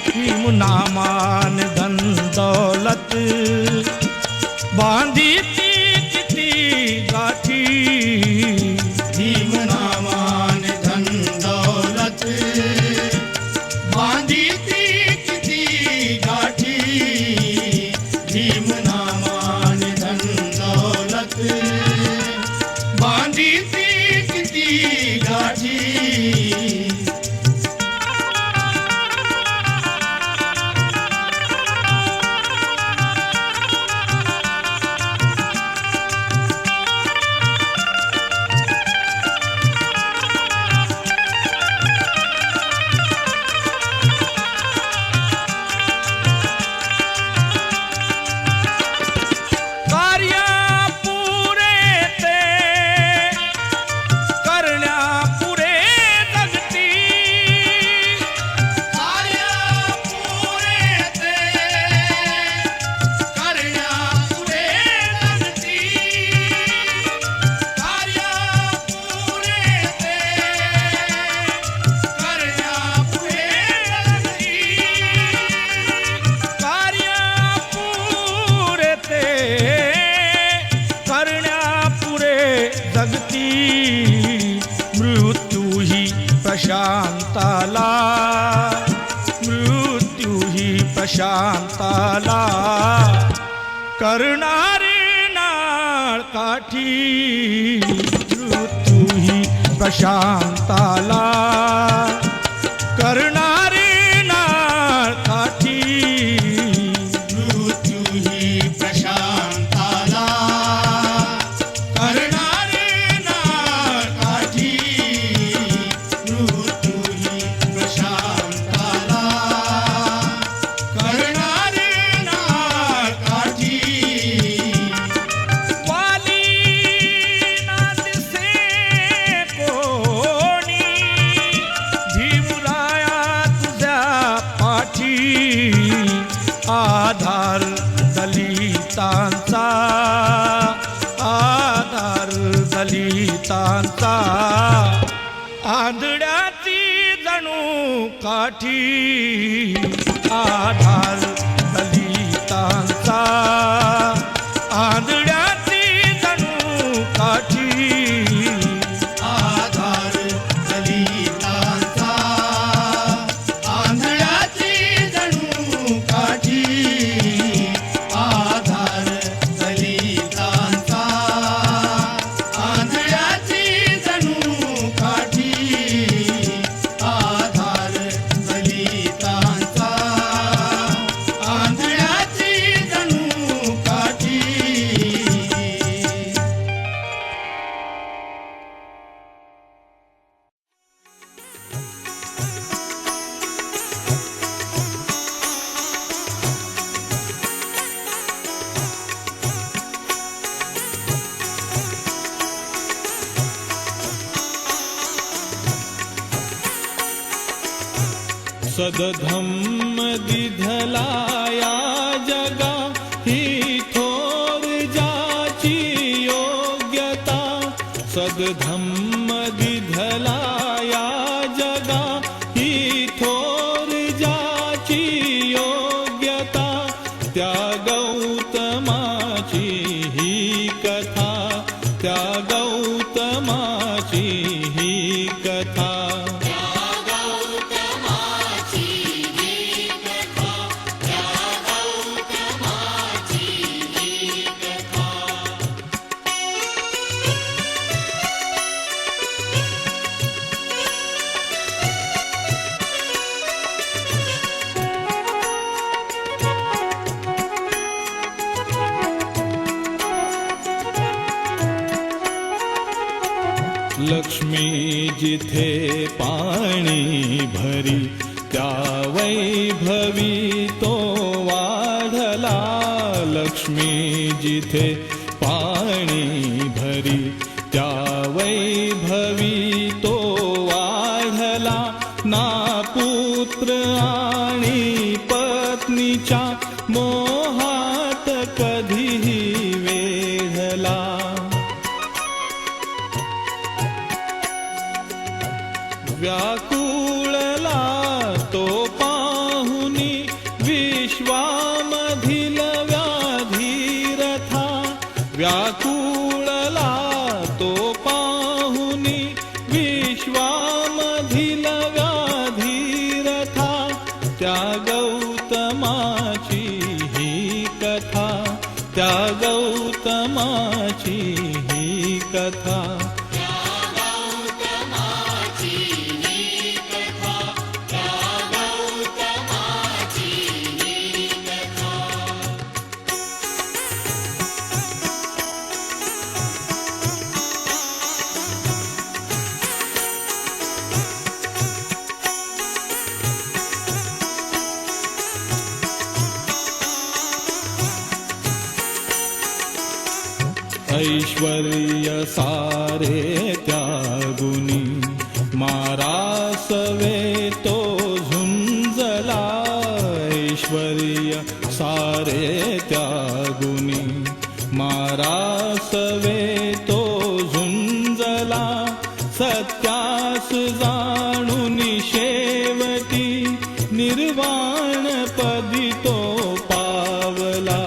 भीमुनामान धन दौलत बांधी ती किती गाठी भीमनामान धन दौलत बांधी ती किती गाठी भीमनामान धन दौलत बांधी ती किती गाठी प्रशांताला करणारे नाळ काठी मृत्यूही प्रशांताला करणारे नाळ काठी मृत्यूही प्रशांताला करणारे नाळ काठी मृत्यूही प्रशांताला करणारे नाळ काठी वाली ना दिसे कोणी भीमराया तुझ्या पाठी आधार दलितांचा आधार दलितांचा आंधळ्याची जणू काठी आधार दलितांचा आंधळ्याची जणू काठी आधार दलितांचा आंधळ्याची जणू काठी आधार दलितांचा आंधळ्याची जणू काठी आधार दलितांचा आंधळ्याची जणू काठी. सदधम्म दिधलाया जगा ही थोर जाची योग्यता सदधम्म दिधलाया जगा ही थोर जाची योग्यता त्या गौतमाची ही कथा त्या गौतमाची ही कथा लक्ष्मी जिथे पाणी भरी त्या वैभवी तो वाढला लक्ष्मी जिथे पाणी भरी त्या वैभवी तो वाढला ना पुत्र आणि पत्नीच्या मोहात कधीही वेढला व्याकुळला तो पाहुनी विश्वामधील व्याधीरथा व्याकुळला तो पाहुनी विश्वामधील व्याधीरथा त्या गौतमाची ही कथा त्या गौतमाची ही कथा ऐश्वर्य सारे त्यागुनी मारासवे तो झुंजला ऐश्वर्य सारे त्यागुनी मारासवे तो झुंजला सत्यास जाणून शेवटी निर्वाण पदी तो पावला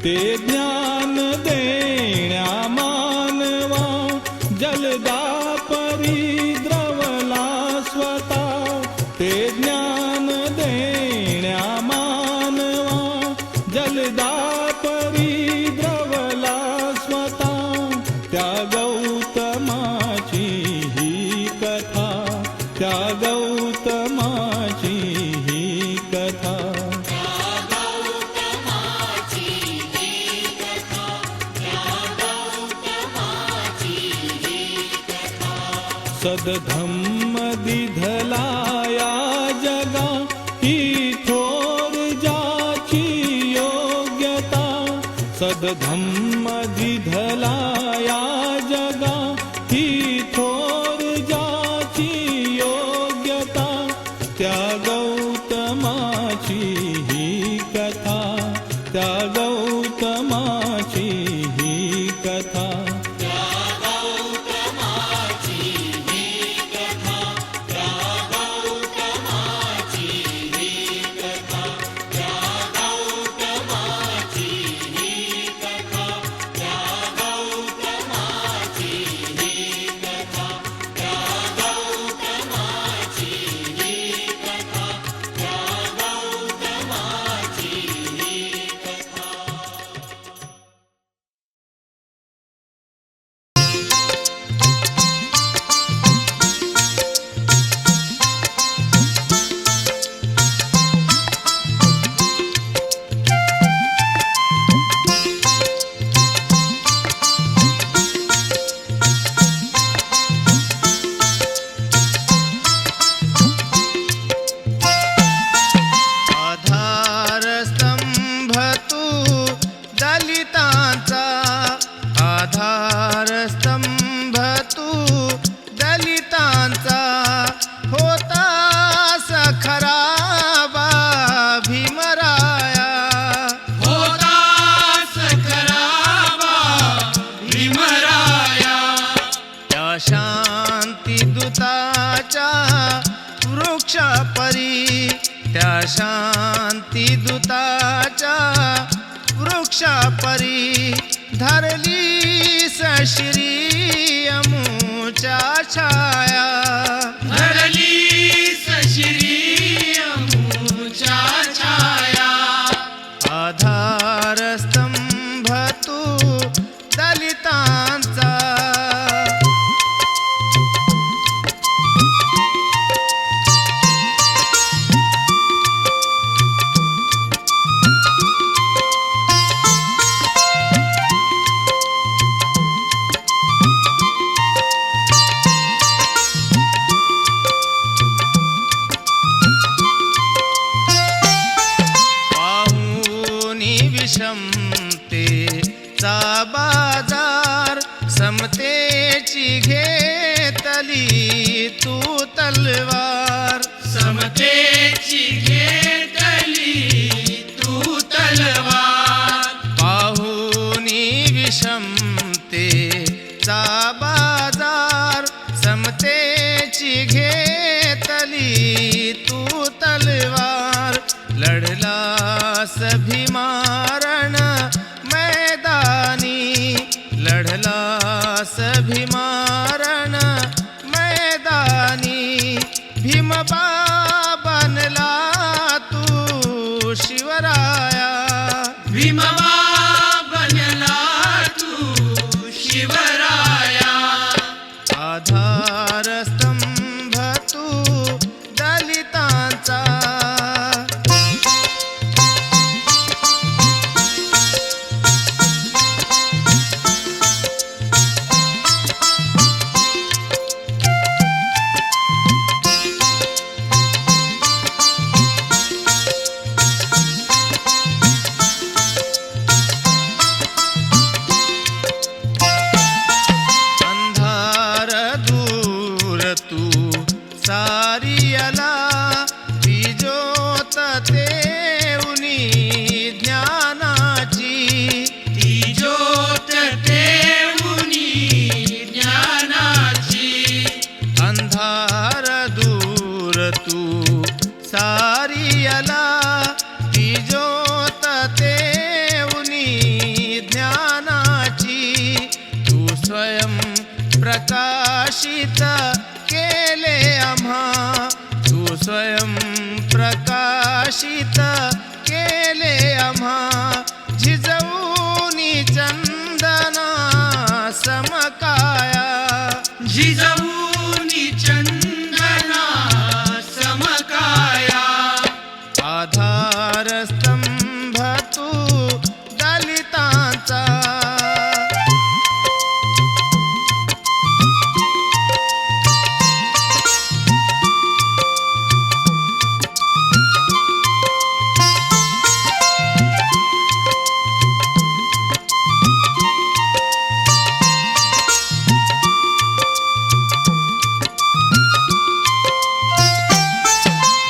ते ज्ञान देण्या मानवा जलदा परी द्रवला स्वता ते ज्ञान देण्या मानवा जलदा परी द्रवला स्वता त्या गौतमाची ही कथा त्या गौतमाची ही कथा सदधम्म दिधलाया जगा ही थोर जाची योग्यता सदधम्म दिधलाया जगा ही थोर जाची योग्यता त्या गौतमाची ही कथा त्या गौतमाची ही कथा आधारस्तंभ तू दलितांचा आधारस्तंभ तू दलितांचा होतास खराबा भीमराया होतास खराबा भीमराया त्या शांतीदूताच्या वृक्षापरी त्या शांतीदूताच्या वृक्षापरी धरली सश्री अमुच्या छाया धरली सश्री अमुच्या छाया आधारस्तंभ तू दलितांचा विषमतेचा बाजार समतेची घेतली तू तलवार समतेची घेतली तू तलवार पाहुनी विषमतेचा बाजार समतेची घेतली तू तलवार लढलास भीमारण मैदानी लढलास भीमारण मैदानी भीमबा बनला तू शिवराया भीमबा बनला तू शिवराया आधारस्तंभ तू दलितांचा सारियला विजोत तेउनी ज्ञानाची तिजोत तेउनी ज्ञानाची अंधार दूर तू सारियला विजोत तेउनी ज्ञानाची तू स्वयं प्रकाशित केले आम्हा स्वयं प्रकाशित केले आम्हा झिजवूनी चंदना समकाया जिजवूनी चंदना समकाया आधारस्तंभ तू दलितांचा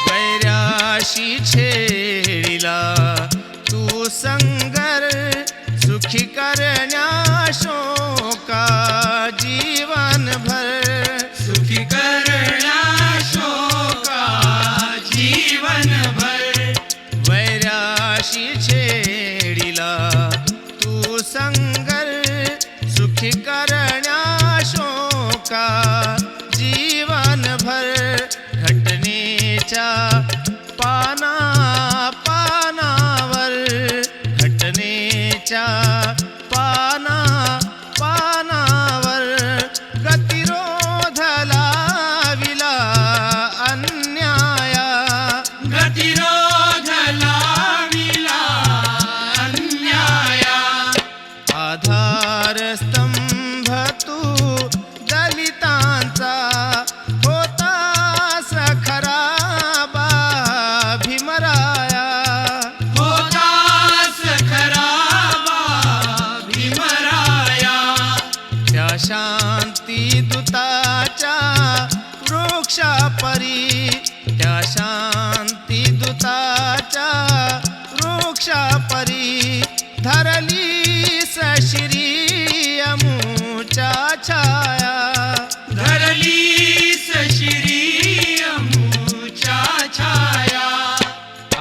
वैराशी छेडिला तू संगर सुखी करण्या शोका जीवनभर सुखी करण्या शोका जीवनभर वैराशी छेडिला तू संगर सुखी करण्या शोका जीवनभर घटनेच्या पाना पानावर घटनेच्या पाना पानावर गतिरोध लाविला अन्याया गतिरोध लाविला अन्याया आधारस्तंभ तू दलितांचा होतास खरा भीमराया होतास खराबा भीमराया त्या शांती दूताच्या वृक्षापरी त्या शांती दूताच्या वृक्षापरी धरली सशिरी अमुच्या छाया धरली सशिरी अमुच्या छाया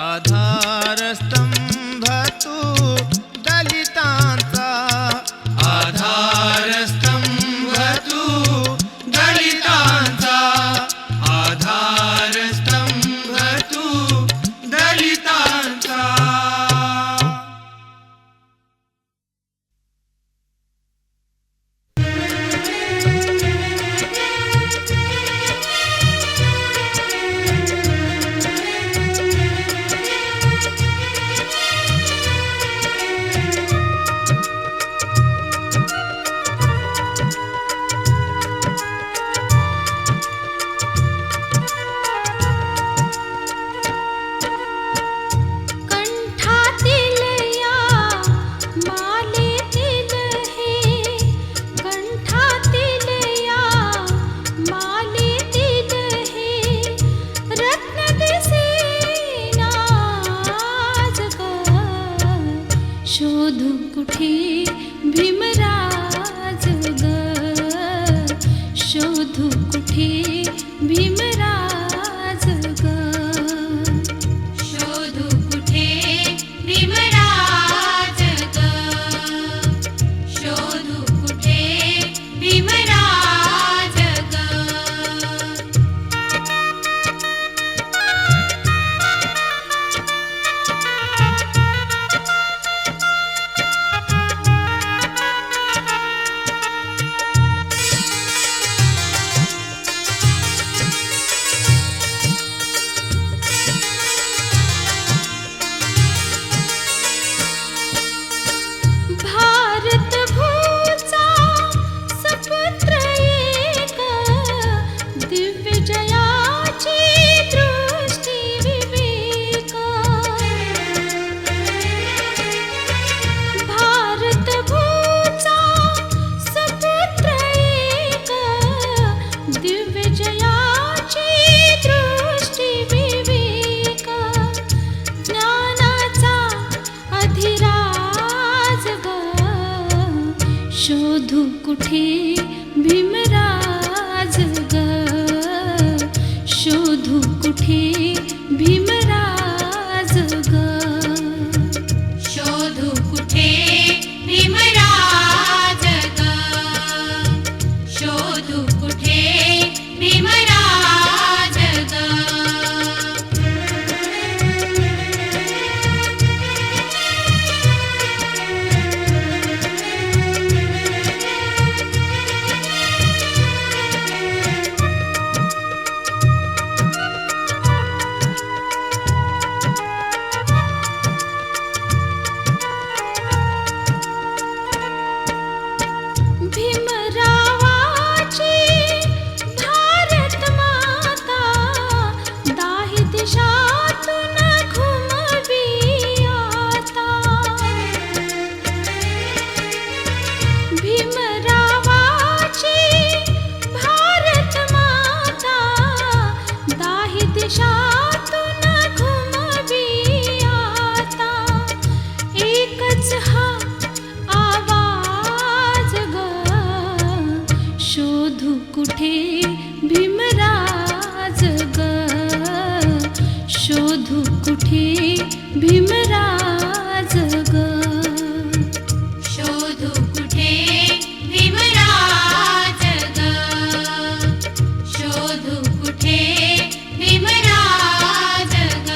आधारस्तंभ तू दलितांचा आधारस्तंभ तू दलितांचा आधारस्तंभ तू दलितांचा कंठातील या मालेतील हे कंठातील या मालेतील हे रत्न दिसेना आज ग शोधू कुठे भीमराज ग शोधू कुठे भीमराज ग शोधू कुठे भीमराज ग शोधू कुठे भीमराज ग भीमराज ग शोधू कुठे भीमराज ग शोधू कुठे भीमराज ग शोधू कुठे भीमराज ग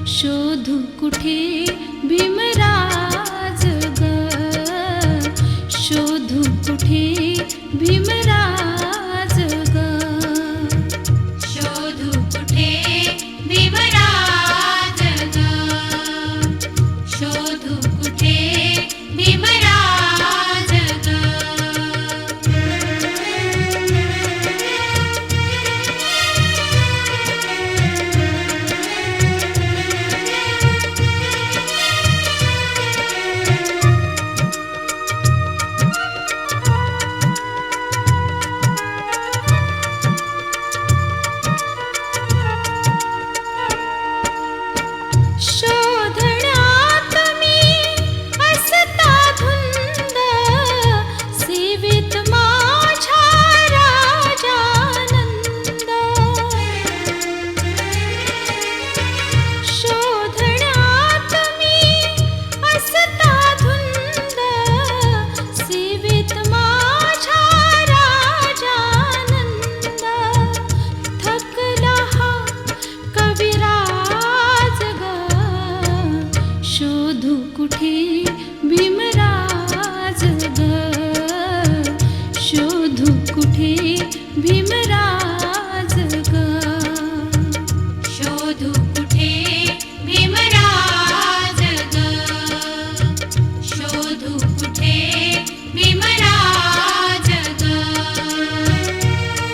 शोधू कुठे भीमराज ग शोधू कुठे भीमराज ग शोधू कुठे भीमराज ग शोधू कुठे भीमराज ग शोधण्यात मी असता धुंद सेवेत माझ्या राजानंद शोधण्यात मी असता धुंद सेवेत माझ्या राजानंद थकला हा कविराज ग शोधू कुठे भीमराज ग शोधू कुठे भीमराज ग शोधू कुठे भीमराज ग शोधू कुठे भीमराज ग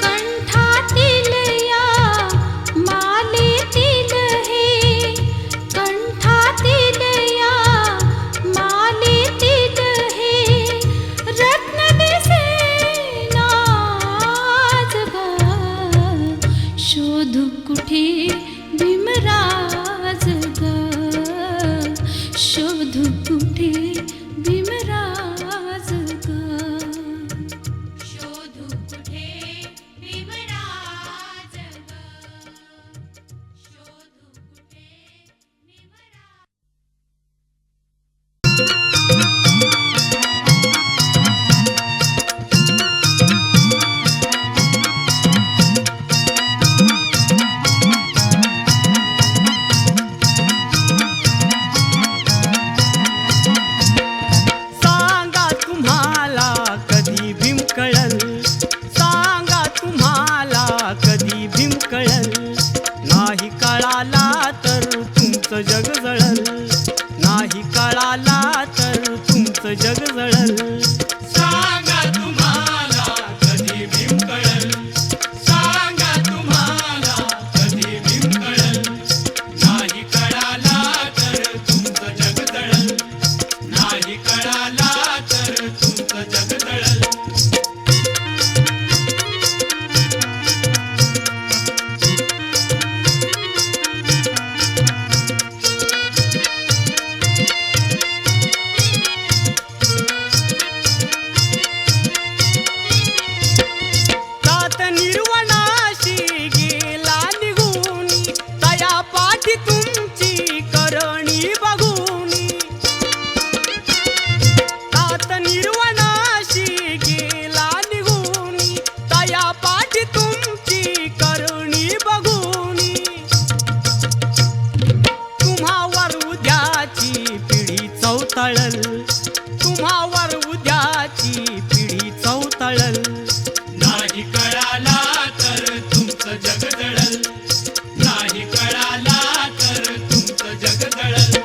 कंठातील या मालेतील हे कंठातील या मालेतील हे रत्न दिसेनाज ग शोधू कुठे भीमराज ग शोधू कुठे भीमराज ग शोधू कुठे भीमराज ग शोधू कुठे सांगा तुम्हाला कधी भीम कळल सांगा तुम्हाला कधी भीम कळल नाही कळाला तर तुमचं जग जळल नाही कळाला तर तुमचं जग जळल सांगा तुम्हाला कधी भीम कळल सांगा तुम्हाला कधी भीम कळल नाही कळाला तर तुमचं जग जळल नाही कळाला तर तुमचं जग जळल चवताळल तुम्हावर उद्याची पिढी चवताळल नाही कळाला तर तुमचं जग जळल नाही कळाला तर तुमचं जग जळल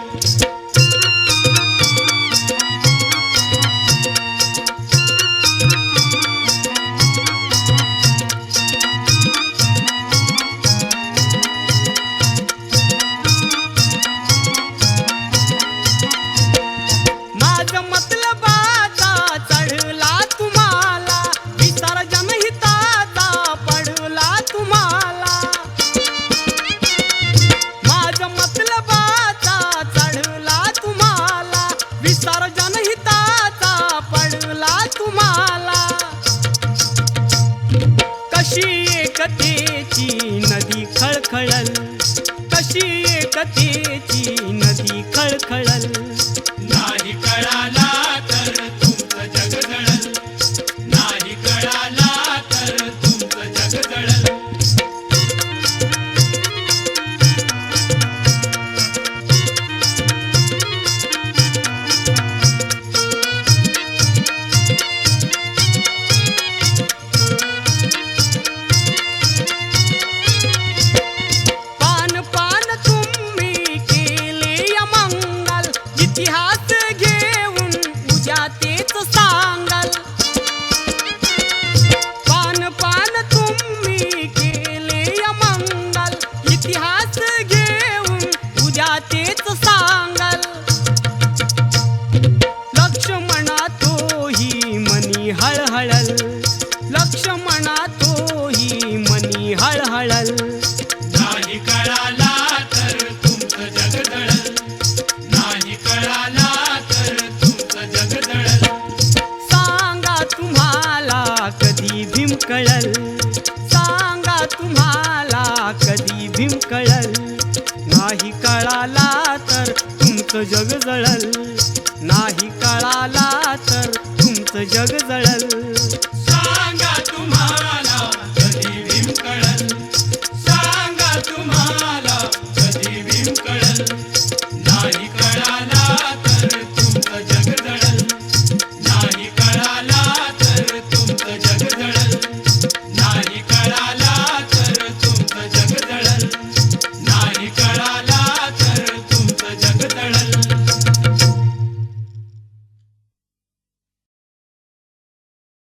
माझ मतलबाचा चढला तुम्हाला विसर्जन हिताचा पडला तुम्हाला माझ मतलबाचा चढला तुम्हाला विसर्जन हिताचा पडला तुम्हाला कशी एकतेची नदी खळखळल कशी एकतेची नदी खळखळल नाही कळाला तर तुमचं जग जळल नाही कळाला तर तुमचं जग जळल पान पान तुम्ही केले अमंगल इतिहास घेऊन उद्या तेच सांगाल पान पान तुम्ही केले अमंगल इतिहास घेऊन उद्या तेच सांगाल लक्ष्मणा तोही मनी हळहळल लक्ष्मणा तोही मनी हळहळल नाही कळाला तर तुमचं जग जळल नाही कळाला तर तुमचं जग जळल सांगा तुम्हाला कधी भीम कळल सांगा तुम्हाला कधी भीम कळल नाही कळाला तर तुमचं जग जळल नाही कळाला तर तुमचं जग जळल